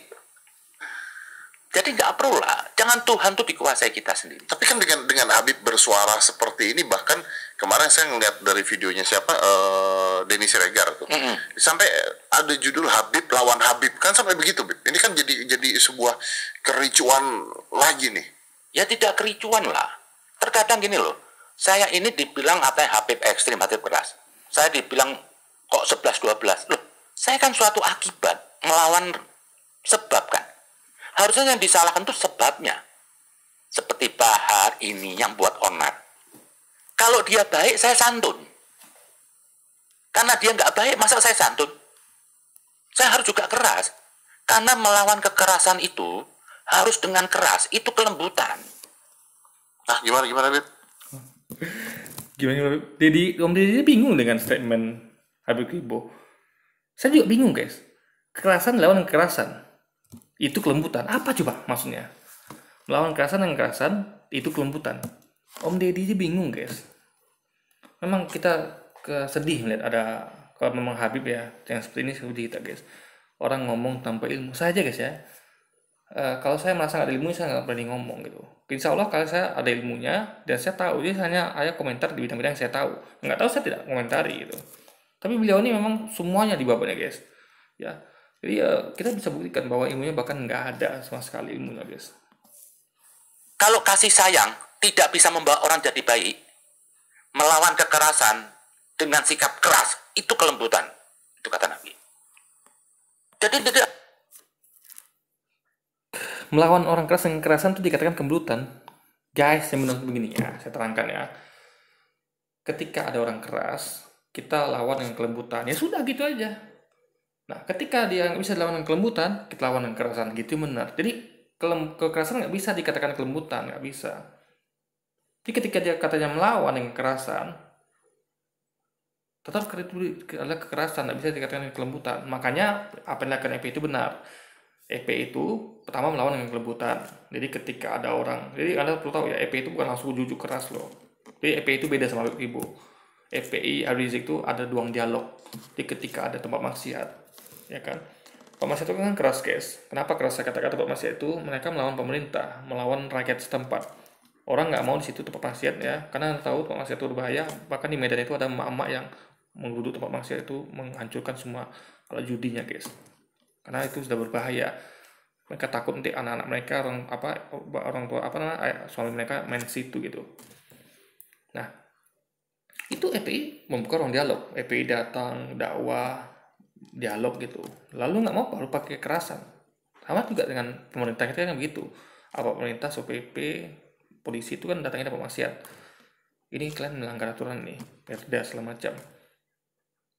Jadi nggak perlu lah. Jangan Tuhan tuh dikuasai kita sendiri. Tapi kan dengan Habib bersuara seperti ini, bahkan kemarin saya ngeliat dari videonya siapa, Denny Siregar tuh, sampai ada judul Habib lawan Habib kan sampai begitu, Bib. Ini kan jadi sebuah kericuan lagi nih. Ya tidak kericuan lah. Terkadang gini loh, saya ini dibilang Habib ekstrim, Habib keras. Saya dibilang kok 11-12. Loh, saya kan suatu akibat melawan sebab kan. Harusnya yang disalahkan itu sebabnya. Seperti Bahar ini yang buat onar. Kalau dia baik, saya santun. Karena dia nggak baik, masa saya santun? Saya harus juga keras. Karena melawan kekerasan itu harus dengan keras. Itu kelembutan. Nah, gimana, Bib? Gimana, Bib? Om Deddy bingung dengan statement Habib Ribo. Saya juga bingung, guys. Kekerasan lawan kekerasan. Itu kelembutan. Apa coba maksudnya? Melawan kekerasan dengan kekerasan, itu kelembutan. Om Deddy aja bingung, guys. Memang kita sedih melihat ada, kalau memang Habib ya, yang seperti ini sedih kita, guys. Orang ngomong tanpa ilmu. Saya aja, guys ya. Kalau saya merasa nggak ada ilmu, saya nggak berani ngomong gitu. Insya Allah kalau saya ada ilmunya, dan saya tahu, jadi hanya ada komentar di bidang-bidang yang saya tahu. Nggak tahu, saya tidak komentari gitu. Tapi beliau ini memang semuanya di bawahnya, guys. Ya. Jadi kita bisa buktikan bahwa ilmunya bahkan nggak ada sama sekali ilmunya, guys. Kalau kasih sayang tidak bisa membawa orang jadi baik, melawan kekerasan dengan sikap keras, itu kelembutan. Itu kata Nabi. Jadi tidak. Melawan orang keras dengan kekerasan itu dikatakan kelembutan. Guys, yang benar begini ya, saya terangkan ya. Ketika ada orang keras, kita lawan dengan kelembutan. Ya sudah gitu aja. Nah, ketika dia nggak bisa dilawan dengan kelembutan, kita lawan dengan kekerasan. Gitu benar. Jadi, kekerasan nggak bisa dikatakan kelembutan. Nggak bisa. Jadi, ketika dia katanya melawan dengan kekerasan, tetap itu adalah kekerasan. Nggak bisa dikatakan kelembutan. Makanya, apa yang dilakukan EP itu benar. EP itu, pertama melawan dengan kelembutan. Jadi, ketika ada orang... Jadi, Anda perlu tahu ya, EP itu bukan langsung jujuk keras loh. Jadi, EP itu beda sama Habib Ribo. FPI, Rizik itu ada ruang dialog. Jadi, ketika ada tempat maksiat, ya kan, tempat maksiat itu kan keras, guys. Kenapa keras? Saya katakan tempat maksiat itu mereka melawan pemerintah, melawan rakyat setempat. Orang nggak mau di situ tempat maksiat ya, karena tahu tempat maksiat itu berbahaya. Bahkan di Medan itu ada emak-emak yang menggeruduk tempat maksiat itu, menghancurkan semua alat judinya, guys. Karena itu sudah berbahaya. Mereka takut nanti anak-anak mereka, orang tua suami mereka main ke situ gitu. Nah, itu FPI membuka ruang dialog. FPI datang, dakwah, dialog gitu. Lalu nggak mau baru pakai kekerasan. Sama juga dengan pemerintah kita kan begitu. Apa pemerintah, SOPP, polisi itu kan datangnya dapat maksiat. Ini kalian melanggar aturan nih, perda segala macam.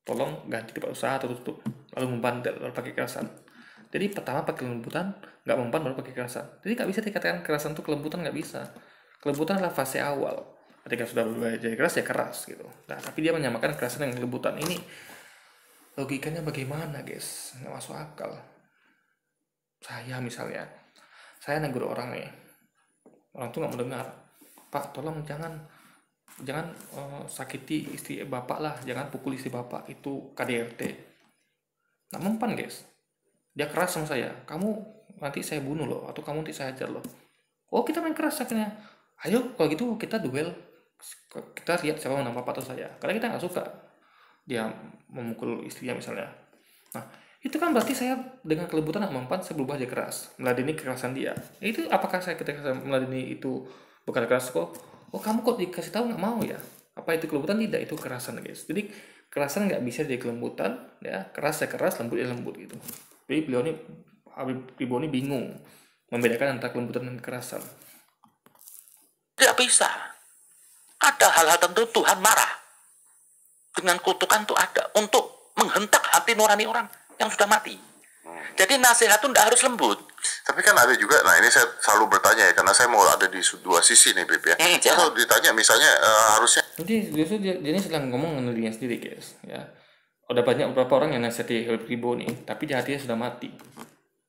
Tolong ganti tempat usaha atau tutup. Lalu membandel, baru pakai kekerasan. Jadi pertama pakai kelembutan, nggak mempan baru pakai kekerasan. Jadi nggak bisa dikatakan kekerasan itu kelembutan, nggak bisa. Kelembutan adalah fase awal. Ketika sudah berubah jadi keras ya keras gitu. Nah, tapi dia menyamakan kekerasan dengan kelembutan. Ini logikanya bagaimana, guys? Nggak masuk akal. Saya misalnya, saya negur orang nih, orang tuh nggak mendengar. Pak, tolong jangan sakiti istri bapak lah, jangan pukul istri bapak, itu KDRT. Nggak mempan, guys. Dia keras sama saya, kamu nanti saya bunuh loh, atau kamu nanti saya ajar loh. Oh, kita main keras akhirnya. Ayo, kalau gitu kita duel. Kita lihat siapa menang bapak atau saya. Karena kita nggak suka dia memukul istrinya misalnya. Nah, Itu kan berarti saya dengan kelembutan nggak mempan, saya berubah jadi keras, meladeni kekerasan dia. Itu apakah saya ketika saya meladeni itu bukan keras kok? Oh kamu kok dikasih tahu nggak mau ya? Apa itu kelembutan? Tidak, itu kekerasan guys. Jadi kekerasan nggak bisa jadi kelembutan, ya keras ya keras, lembut ya lembut gitu. Jadi beliau ini Habib Ribo ini bingung membedakan antara kelembutan dan kekerasan. Tidak bisa. Ada hal-hal tentu Tuhan marah. Dengan kutukan itu ada untuk menghentak hati nurani orang yang sudah mati. Jadi nasihat itu tidak harus lembut. Tapi kan ada juga, nah ini saya selalu bertanya ya, karena saya mau ada di dua sisi nih Bib ya. Saya selalu ditanya misalnya harusnya. Jadi justru dia ini sedang ngomong dengan dirinya sendiri guys. Ya, ada banyak beberapa orang yang nasihati Habib Ribo nih, tapi di hatinya sudah mati.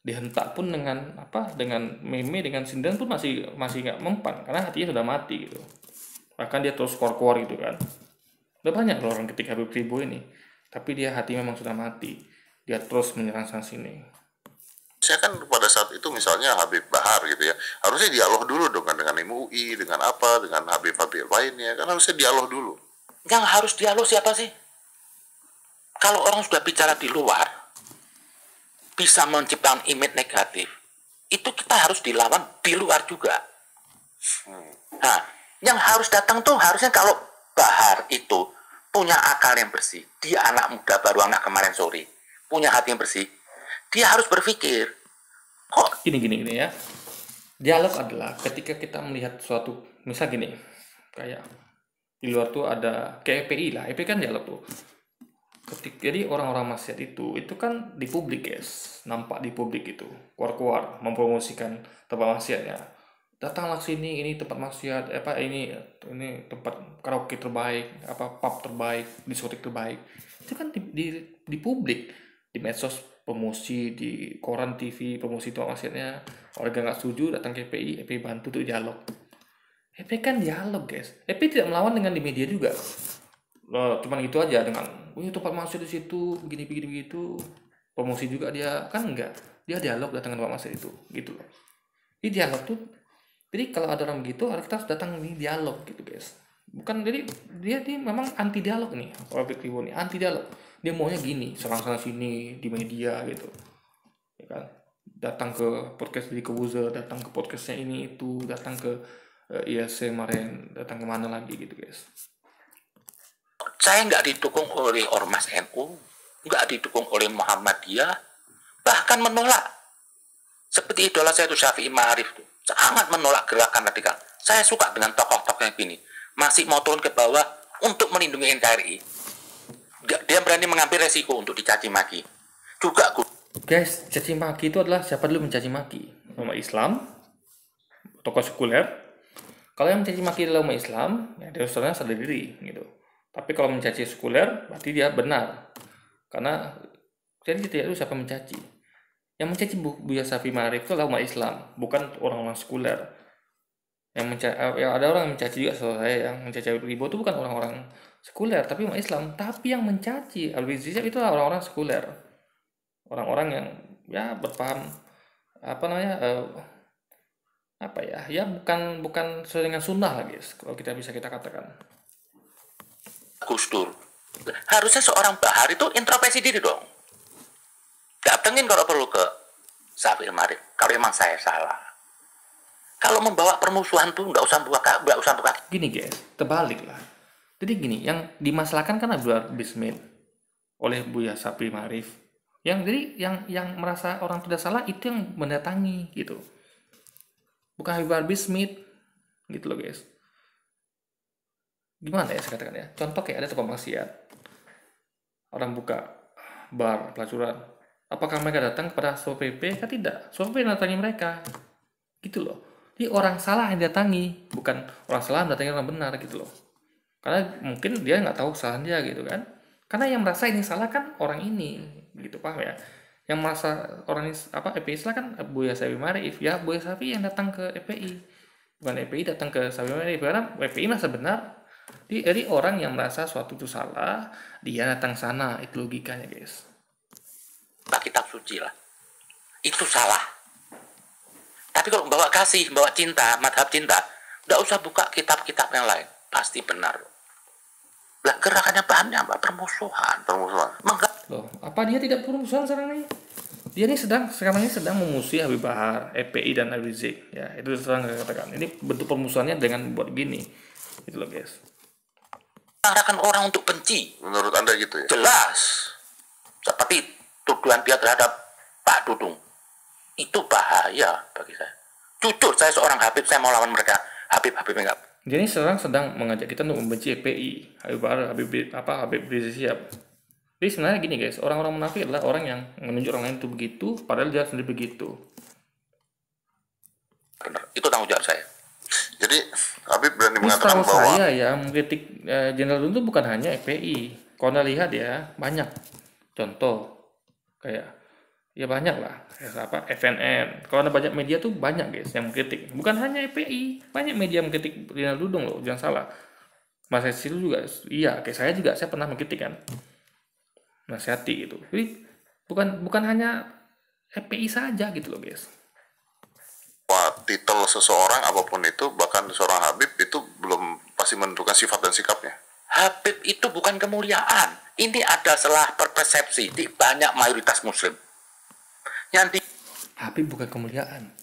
Dihentak pun dengan apa? Dengan meme, dengan sindiran pun masih nggak mempan karena hatinya sudah mati gitu. Bahkan dia terus keluar gitu kan. Udah banyak loh orang ketika Habib Ribo ini, tapi dia hati memang sudah mati. Dia terus menyerang sana sini. Saya kan pada saat itu misalnya Habib Bahar gitu ya, harusnya dialog dulu dong kan dengan MUI, dengan apa, dengan Habib-Habib lainnya, kan harusnya dialog dulu. Yang harus dialog siapa sih? Kalau orang sudah bicara di luar, bisa menciptakan image negatif, itu kita harus dilawan di luar juga. Nah, yang harus datang tuh harusnya kalau Bahar itu punya akal yang bersih, dia anak muda baru anak kemarin sore, punya hati yang bersih, dia harus berpikir, kok Gini ya. Dialog adalah ketika kita melihat suatu, misal gini, kayak di luar tuh ada kayak EPI lah, EPI kan dialog tuh. Jadi orang-orang maksiat itu kan di publik guys, nampak di publik itu, keluar mempromosikan tempat maksiatnya. Datanglah sini, ini tempat maksiat, ini tempat karaoke terbaik, pub terbaik, diskotik terbaik. Itu kan di publik, di medsos promosi, di koran TV promosi tempat maksiatnya. Warga nggak setuju datang ke EPI bantu untuk dialog. EPI kan dialog guys. EPI tidak melawan dengan di media juga. Cuman gitu aja dengan tempat maksiat di situ begini begitu. Promosi juga dia kan enggak. Dia dialog datang ke tempat maksiat itu gitu loh. Di dialog tuh, jadi kalau ada orang gitu harus kita harus datang di dialog gitu guys. Bukan, jadi dia memang anti dialog nih. Habib Ribo nih anti dialog. Dia maunya gini, serang sana sini di media gitu. Ya kan? Datang ke podcast di Kebuzer, datang ke podcastnya ini itu, datang ke IAC kemarin, datang kemana lagi gitu guys. saya nggak didukung oleh Ormas NU, nggak didukung oleh Muhammadiyah, bahkan menolak. Seperti idola saya itu Syafi'i Ma'arif tuh, sangat menolak gerakan radikal. Saya suka dengan tokoh-tokoh yang gini, masih mau turun ke bawah untuk melindungi NKRI. Dia berani mengambil resiko untuk dicaci maki. Juga guys, caci maki itu adalah siapa dulu mencaci maki? Umat Islam, tokoh sekuler. Kalau yang mencaci maki adalah umat Islam, ya dia sebenarnya sadar diri gitu. Tapi kalau mencaci sekuler, berarti dia benar. Karena jadi tidak tahu siapa mencaci. Yang mencaci Buya Syafi'i Ma'arif itu adalah umat Islam, bukan orang-orang sekuler. Ada orang yang mencaci juga saya, yang mencaci Habib Ribo itu bukan orang-orang sekuler, tapi umat Islam. Tapi yang mencaci Habib Rizik itu adalah orang-orang sekuler. Orang-orang yang ya berpaham bukan sesuai dengan sunnah lah guys, kalau kita katakan. Gus Dur. Harusnya seorang Bahar itu introspeksi diri dong. Datengin kalau perlu ke Syafi'i Ma'arif. Kalau emang saya salah. Kalau membawa permusuhan tuh nggak usah buka. Gini guys, terbalik lah. Jadi gini, yang dimasalahkan kan Abdul Bismit oleh Buya Syafi'i Ma'arif. Yang merasa orang tidak salah itu yang mendatangi gitu. Bukan Habib Bismit gitu loh guys. Gimana ya saya katakan ya, contoh kayak ada tempat maksiat, orang buka bar pelacuran, apakah mereka datang kepada Satpol PP? Kan tidak, Satpol PP datangi mereka gitu loh. Jadi orang salah yang datangi, bukan orang salah datangi orang benar gitu loh. Karena mungkin dia nggak tahu kesalahan dia gitu kan, karena yang merasa ini salah kan orang ini gitu, paham ya? Yang merasa orang ini EPI salah kan Buya Syafi'i Ma'arif, ya Buya Syafi'i yang datang ke EPI, bukan EPI datang ke Syafi'i Ma'arif, karena EPI merasa benar. Jadi orang yang merasa suatu itu salah, dia datang sana, itu logikanya guys. Kitab suci lah, itu salah. Tapi kalau membawa kasih, membawa cinta, madhab cinta, nggak usah buka kitab-kitab yang lain, pasti benar. Lah gerakannya bahannya apa? Permusuhan. loh. Apa dia tidak permusuhan sekarang ini? Dia ini sekarang ini sedang memusuhi Habib Bahar, FPI dan Habib Rizik. Ya, itu serang katakan. Ini bentuk permusuhannya dengan buat gini. Itu loh guys. Arahkan orang untuk benci. Menurut Anda gitu ya? Jelas. Seperti tuduhan dia terhadap Pak Dudung. Itu bahaya bagi saya. Jujur, saya seorang Habib, saya mau lawan mereka. Habib enggak. Dia ini sedang mengajak kita untuk membenci FPI, Habib Bahar, Habib Rizik Syihab. Jadi sebenarnya gini guys, orang-orang munafik adalah orang yang menunjuk orang lain itu begitu, padahal dia sendiri begitu. Benar. Itu tanggung jawab saya. Jadi Habib berani Ini mengatakan setahu bahwa saya ya, mengkritik Jenderal Dudung itu bukan hanya FPI. Kalau Anda lihat ya, banyak contoh kayak ya banyak lah, FNN. Kalau Anda banyak media tuh banyak guys yang mengkritik. Bukan hanya FPI, banyak media mengkritik Jenderal Dudung loh, jangan salah. Mas Esi itu juga, iya, kayak saya pernah mengkritik kan, nasihati gitu. Jadi bukan hanya FPI saja gitu loh guys. titel seseorang apapun itu, bahkan seorang Habib itu belum pasti menentukan sifat dan sikapnya. Habib itu bukan kemuliaan. Ini ada salah persepsi di banyak mayoritas muslim. Yang di Habib bukan kemuliaan.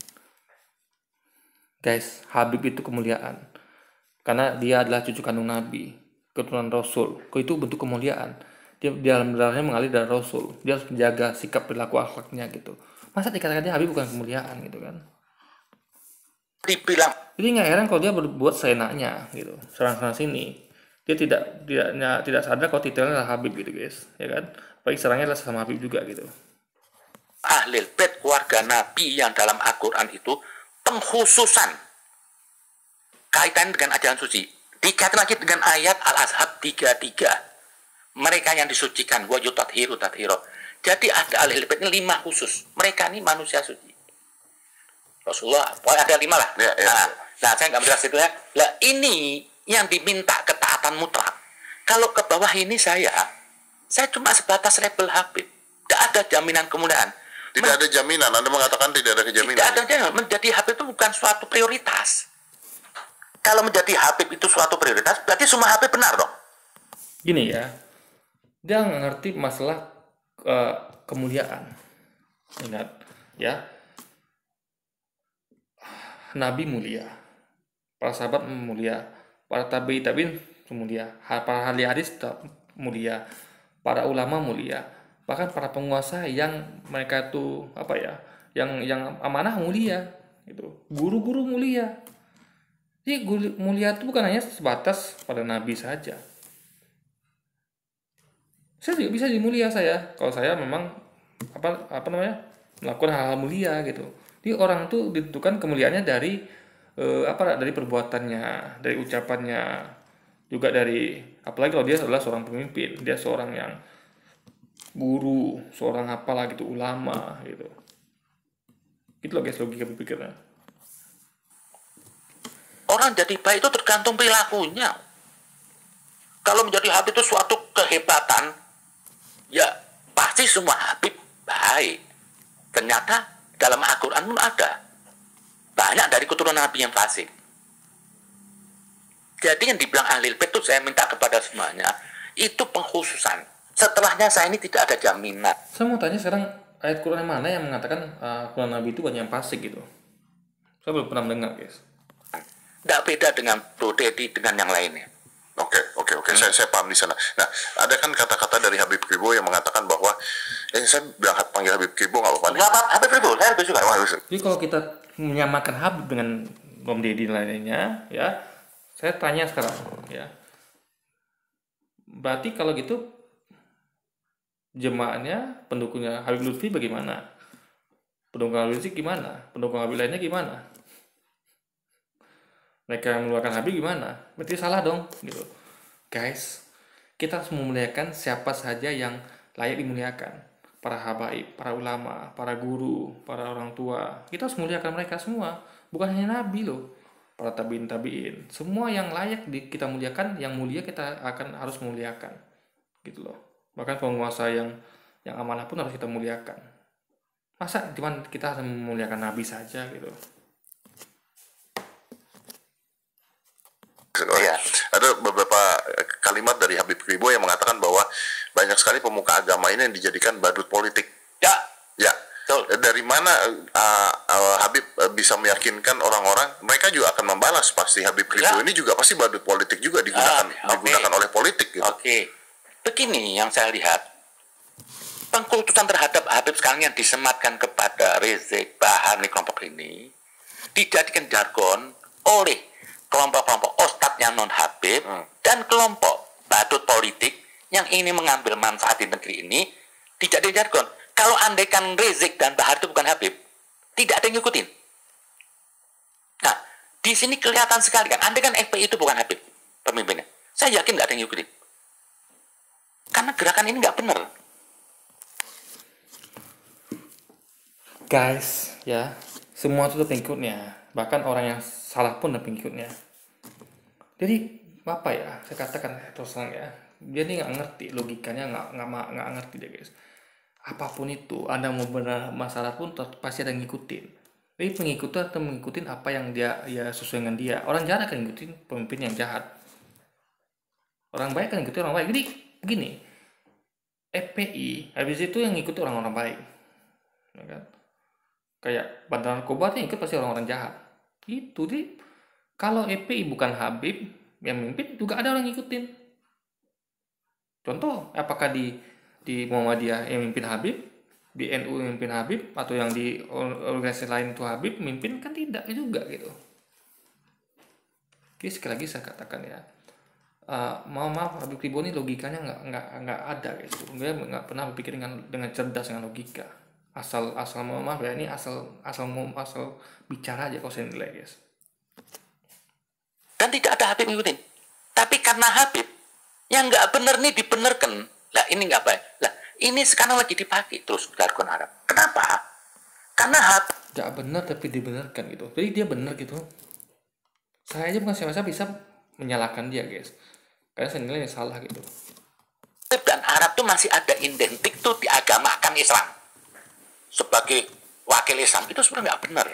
Guys, Habib itu kemuliaan. Karena dia adalah cucu kandung Nabi, keturunan Rasul. Itu bentuk kemuliaan. Dia dalam darahnya mengalir dari Rasul. Dia harus menjaga sikap perilaku akhlaknya gitu. Masa dikatakan dia Habib bukan kemuliaan gitu kan? dibilang Jadi nggak heran kalau dia berbuat seenaknya gitu, serang-serang sini. Dia tidak sadar kalau titelnya adalah Habib gitu guys, ya kan? Apalagi serangnya adalah sama Habib juga gitu. Ahlul Bait keluarga Nabi yang dalam Al-Quran itu pengkhususan kaitan dengan ajaran suci. Dikaitkan lagi dengan ayat Al-Azhab 33. Mereka yang disucikan wa yutathiru tathiro. Jadi ada Ahlul Bait ini 5 khusus. Mereka ini manusia suci. Rasulullah, pokoknya ada 5 lah. Ya. Nah, saya nggak menjelaskan itu ya. Lah ini yang diminta ketaatan mutlak. Kalau ke bawah ini saya cuma sebatas label Habib. Tidak ada jaminan kemuliaan. Tidak ada jaminan. Anda mengatakan tidak ada kejaminan. Tidak ada jaminan. Menjadi Habib itu bukan suatu prioritas. Kalau menjadi Habib itu suatu prioritas, berarti semua Habib benar dong. Gini ya, dia nggak ngerti masalah kemuliaan. Ingat ya, Nabi mulia, para sahabat mulia, para tabi'in mulia, para ahli hadis mulia, para ulama mulia, bahkan para penguasa yang mereka tuh yang amanah mulia, gitu, guru-guru mulia. Jadi mulia itu bukan hanya sebatas pada Nabi saja. Saya juga bisa jadi mulia kalau saya memang melakukan hal-hal mulia gitu. Jadi orang tuh ditentukan kemuliaannya dari dari perbuatannya, dari ucapannya, juga dari, apalagi kalau dia adalah seorang pemimpin, dia seorang yang guru, seorang apalah gitu, ulama gitu. Gitu loh guys logika berpikirnya. Orang jadi baik itu tergantung perilakunya. Kalau menjadi Habib itu suatu kehebatan, ya pasti semua Habib baik. Ternyata dalam Al-Quran pun ada banyak dari keturunan Nabi yang fasik. Jadi yang dibilang Ahlul Bait itu saya minta kepada semuanya itu pengkhususan. Setelahnya saya ini tidak ada jaminan. Saya mau tanya sekarang, ayat Quran yang mana yang mengatakan keturunan Nabi itu banyak yang fasik gitu? Saya belum pernah mendengar guys. Tidak beda dengan Bro Dedi dengan yang lainnya. Oke. Saya paham di sana. Nah, ada kan kata-kata dari Habib Kibo yang mengatakan bahwa saya bilang panggil Habib Kibo nggak apa-apa nih. Nggak apa-apa, Habib Ribu, saya lebih suka. Jadi kalau kita menyamakan Habib dengan Bom Deddy lainnya, ya, saya tanya sekarang, ya. Berarti kalau gitu jemaahnya, pendukungnya Habib Lutfi bagaimana? Pendukung Habib Rizik gimana? Pendukung Habib lainnya gimana? Mereka yang mengeluarkan Habib gimana? Berarti salah dong, gitu. Guys, kita harus memuliakan siapa saja yang layak dimuliakan. Para habaib, para ulama, para guru, para orang tua. Kita harus memuliakan mereka semua. Bukan hanya Nabi loh. Para tabiin. Semua yang layak kita muliakan, yang mulia kita harus memuliakan. Gitu loh. Bahkan penguasa yang amanah pun harus kita muliakan. Masa cuma kita harus memuliakan Nabi saja gitu. Ada beberapa kalimat dari Habib Kibo yang mengatakan bahwa banyak sekali pemuka agama ini yang dijadikan badut politik. Ya, Ya, betul. dari mana Habib bisa meyakinkan orang-orang? Mereka juga akan membalas pasti Habib Rido Ya. ini juga pasti badut politik juga digunakan Oke. oleh politik gitu. Oke. Begini yang saya lihat, pengkultusan terhadap Habib sekarang yang disematkan kepada Rizik, Bahar, kelompok ini dijadikan jargon oleh kelompok-kelompok ustadz yang non Habib dan kelompok badut politik yang ingin mengambil manfaat di negeri ini dijadikan jargon. Kalau andaikan Rizik dan Bahar itu bukan Habib, tidak ada yang ngikutin. Nah, di sini kelihatan sekali kan, andaikan FPI itu bukan Habib pemimpinnya, saya yakin nggak ada yang ngikutin. Karena gerakan ini nggak benar. Guys, ya, semua itu ada pengikutnya. Bahkan orang yang salah pun ada pengikutnya. Jadi apa ya? Saya katakan terus terang ya, dia ini nggak ngerti logikanya, nggak ngerti deh guys. Apapun itu, Anda mau benar masalah pun pasti ada yang ngikutin. Jadi pengikut itu akan mengikutin apa yang dia ya sesuai dengan dia. Orang jahat akan ngikutin pemimpin yang jahat. Orang baik akan ngikutin orang baik. Jadi begini, FPI habis itu yang ngikutin orang-orang baik, ya kan? Kayak bandar narkoba yang ikut pasti orang-orang jahat. Itu jadi kalau FPI bukan Habib yang memimpin juga ada orang ngikutin. Contoh, apakah di Muhammadiyah yang memimpin Habib, di NU yang memimpin Habib, atau yang di organisasi lain itu Habib memimpin? Kan tidak juga gitu. Jadi sekali lagi saya katakan ya, maaf Habib Ribo ini logikanya nggak ada guys. Dia nggak pernah berpikir dengan cerdas, dengan logika. Asal maaf ya, ini asal bicara aja kalau saya nilai guys. Dan tidak ada Habib ngikutin. Tapi karena Habib yang nggak benar nih dibenerkan, lah ini nggak baik. Lah ini sekarang lagi dipakai terus jargon Arab. Kenapa? Karena Habib Nggak benar tapi dibenarkan gitu. Jadi dia benar gitu. Saya aja bukan siapa bisa menyalahkan dia guys. Karena saya nilai salah gitu. dan Arab tuh masih ada identik tuh diagamakan Islam sebagai wakil Islam, itu sebenarnya nggak benar.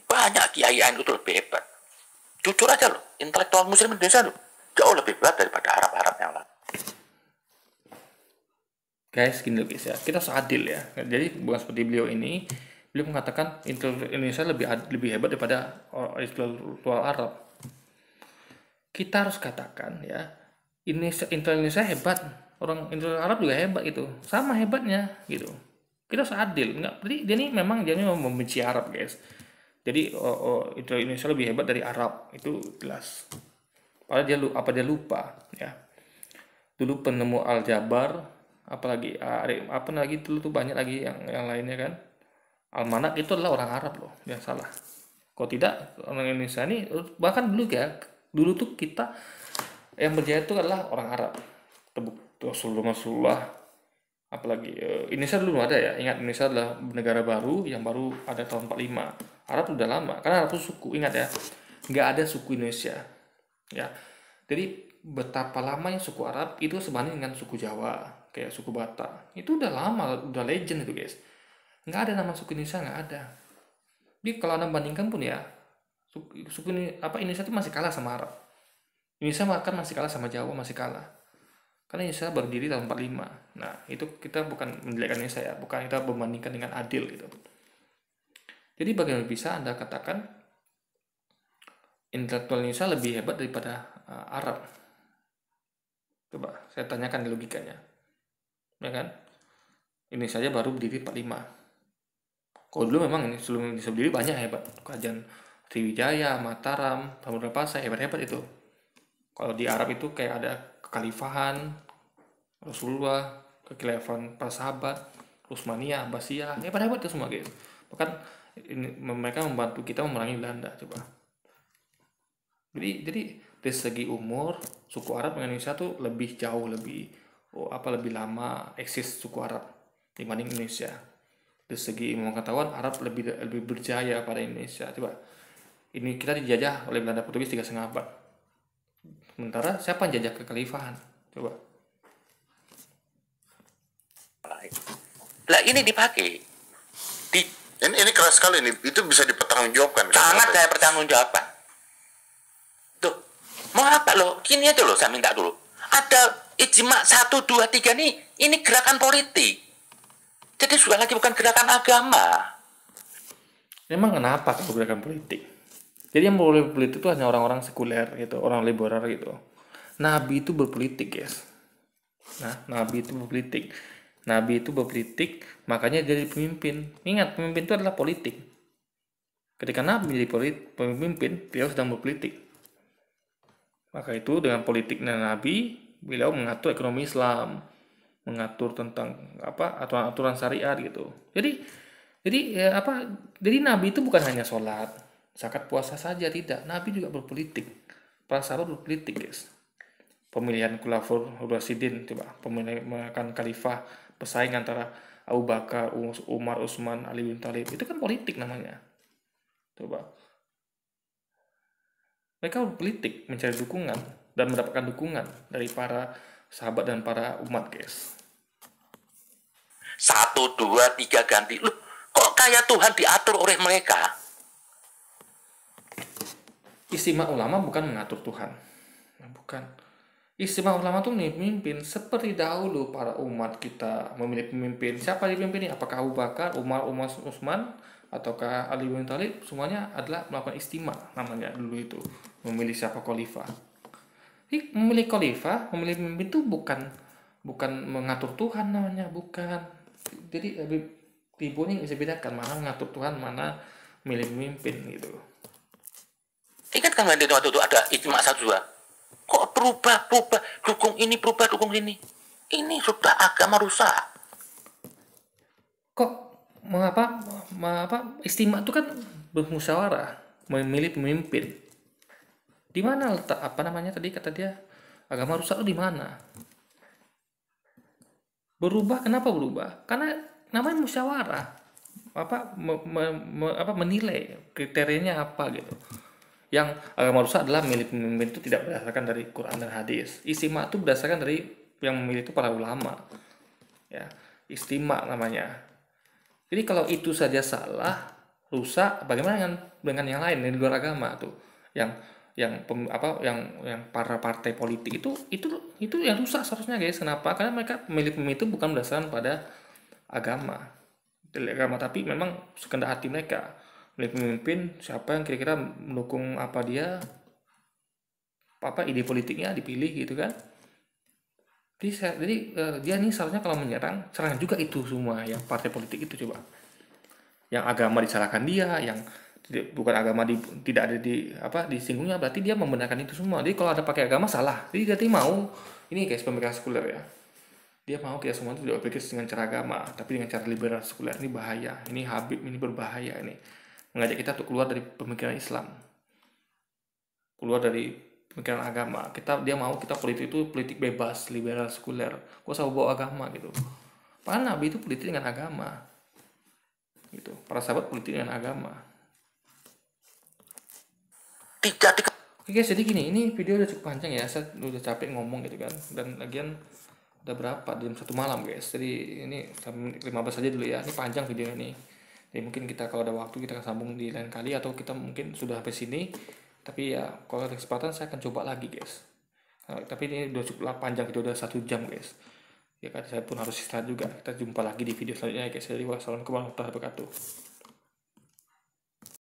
Banyak kiai itu lebih hebat. Jujur aja loh, intelektual Muslim Indonesia loh jauh lebih hebat daripada Arab-Arab yang lain. Guys, gini loh guys ya, kita harus adil ya. Jadi bukan seperti beliau ini, beliau mengatakan Indonesia lebih hebat daripada intelektual Arab. Kita harus katakan ya, Indonesia hebat, orang Intelektual Arab juga hebat gitu, sama hebatnya gitu. Kita harus adil, nggak? Jadi dia ini memang membenci Arab guys. Jadi Indonesia lebih hebat dari Arab, itu jelas. Padahal dia lupa ya. Dulu penemu Al-Jabar, apalagi apa lagi dulu tuh banyak lagi yang lainnya kan. Almanak itu adalah orang Arab loh, yang salah. Kalau tidak orang Indonesia ini, bahkan dulu tuh kita yang berjaya itu adalah orang Arab. Rasulullah, apalagi Indonesia dulu ada ya. Ingat, Indonesia adalah negara baru yang baru ada tahun 45. Arab udah lama, karena Arab itu suku, ingat ya, nggak ada suku Indonesia ya. Jadi betapa lamanya suku Arab itu sebanding dengan suku Jawa, kayak suku Batak, itu udah lama, udah legend itu guys. Nggak ada nama suku Indonesia, nggak ada. Jadi kalau Anda bandingkan pun ya, suku ini Indonesia itu masih kalah sama Arab. Indonesia bahkan masih kalah sama Jawa, masih kalah. Karena Indonesia berdiri tahun 45. Nah, itu kita bukan menjelekkan Indonesia ya, bukan kita membandingkan dengan adil gitu. Jadi bagaimana bisa Anda katakan intelektual Indonesia lebih hebat daripada Arab? Coba saya tanyakan logikanya. Ya kan? Indonesia aja baru berdiri 45. Kalau dulu memang ini sebelum Indonesia berdiri banyak hebat. Kerajaan Sriwijaya, Mataram, Samudra Pasai, hebat-hebat itu. Kalau di Arab itu kayak ada kekhalifahan, Rasulullah, kekhilafan para sahabat, Utsmaniyah, Abbasiyah, hebat-hebat itu semua gitu. Bahkan mereka membantu kita memerangi Belanda, coba. Jadi dari segi umur, suku Arab dengan Indonesia tuh lebih jauh, lebih lama eksis suku Arab dibanding Indonesia. Dari segi ilmu pengetahuan, Arab lebih berjaya pada Indonesia. Coba, ini kita dijajah oleh Belanda Portugis 3,5 abad. Sementara siapa yang jajah kekhalifahan? Coba. Lah ini dipakai. Ini keras sekali nih. Itu bisa dipertanggungjawabkan. Sangat saya pertanggungjawabkan. Tuh, mau apa lo? Gini aja lo, saya minta dulu. ada ijma 1, 2, 3 nih, ini gerakan politik. Jadi sudah lagi bukan gerakan agama. Emang kenapa kalau gerakan politik? Jadi yang boleh berpolitik itu hanya orang-orang sekuler gitu, orang liberal gitu. Nabi itu berpolitik, guys. Nah, Nabi itu berpolitik. Nabi itu berpolitik, makanya jadi pemimpin. Ingat, pemimpin itu adalah politik. Ketika Nabi jadi pemimpin, beliau sedang berpolitik. Maka itu dengan politiknya Nabi, beliau mengatur ekonomi Islam, mengatur tentang aturan-aturan syariat gitu. Jadi Nabi itu bukan hanya sholat, zakat, puasa saja, tidak. Nabi juga berpolitik. Para sahabat berpolitik, guys. Pemilihan Khulafaur Rasyidin, coba pemilihan khalifah, pesaing antara Abu Bakar, Umar, Utsman, Ali bin Thalib, itu kan politik namanya. Coba. Mereka berpolitik, mencari dukungan dan mendapatkan dukungan dari para sahabat dan para umat, guys. 1, 2, 3 ganti. Loh, kok kayak Tuhan diatur oleh mereka? Istimewa ulama bukan mengatur Tuhan. Bukan. Istimewa ulama itu memimpin seperti dahulu para umat kita memilih pemimpin. Siapa yang dipimpin? Apakah Abu Bakar, Umar, Utsman, ataukah Ali bin Thalib? Semuanya adalah melakukan istimewa namanya dulu itu. Memilih siapa khalifah. Jadi memilih khalifah, memilih pemimpin itu bukan mengatur Tuhan namanya, bukan. Jadi Ibu ini bisa bedakan mana mengatur Tuhan, mana milih pemimpin gitu. Ingat kan waktu itu ada ijma 1, 2. Kok berubah, dukung ini, berubah, dukung ini. Ini sudah agama rusak. Kok mengapa istimewa itu kan bermusyawarah, memilih pemimpin. Di mana letak tadi kata dia agama rusak itu di mana? Berubah, kenapa berubah? Karena namanya musyawarah. Menilai kriterianya apa gitu. Yang agama rusak adalah milih pemimpin itu tidak berdasarkan dari Quran dan hadis. Istimewa itu berdasarkan dari yang memilih itu para ulama. Ya, istimewa namanya. Jadi kalau itu saja salah, rusak, bagaimana dengan yang lain di luar agama tuh? Yang para partai politik itu yang rusak seharusnya, guys. Kenapa? Karena mereka memilih pemimpin itu bukan berdasarkan pada agama, tapi memang sekendak hati mereka. Milih pemimpin siapa yang kira-kira mendukung dia ide politiknya dipilih gitu kan. Jadi dia nih seharusnya kalau menyerang, serangan juga itu semua yang partai politik itu coba. Yang agama disalahkan dia, yang bukan agama tidak ada disinggungnya, berarti dia membenarkan itu semua. Jadi kalau ada pakai agama salah. Jadi dia mau ini guys, pemikiran sekuler ya. Dia mau kita semua itu tidak berpikir dengan cara agama, tapi dengan cara liberal sekuler. Ini bahaya. Ini Habib ini berbahaya ini. Mengajak kita untuk keluar dari pemikiran Islam, keluar dari pemikiran agama. Dia mau kita politik itu politik bebas, liberal, sekuler. Gak usah bawa agama gitu. Padahal Nabi itu politik dengan agama, gitu. Para sahabat politik dengan agama. Oke guys, jadi gini, ini video udah cukup panjang ya. Saya udah capek ngomong gitu kan. Dan lagian udah berapa? Jam 1 malam guys. Jadi ini 15 aja dulu ya. Ini panjang video ini. Jadi mungkin kita kalau ada waktu kita akan sambung di lain kali, atau kita mungkin sudah sampai sini. Tapi ya kalau ada kesempatan saya akan coba lagi guys. Tapi ini udah cukup panjang, video udah 1 jam guys. Ya kan saya pun harus istirahat juga. Kita jumpa lagi di video selanjutnya guys. Jadi wassalamualaikum warahmatullahi wabarakatuh.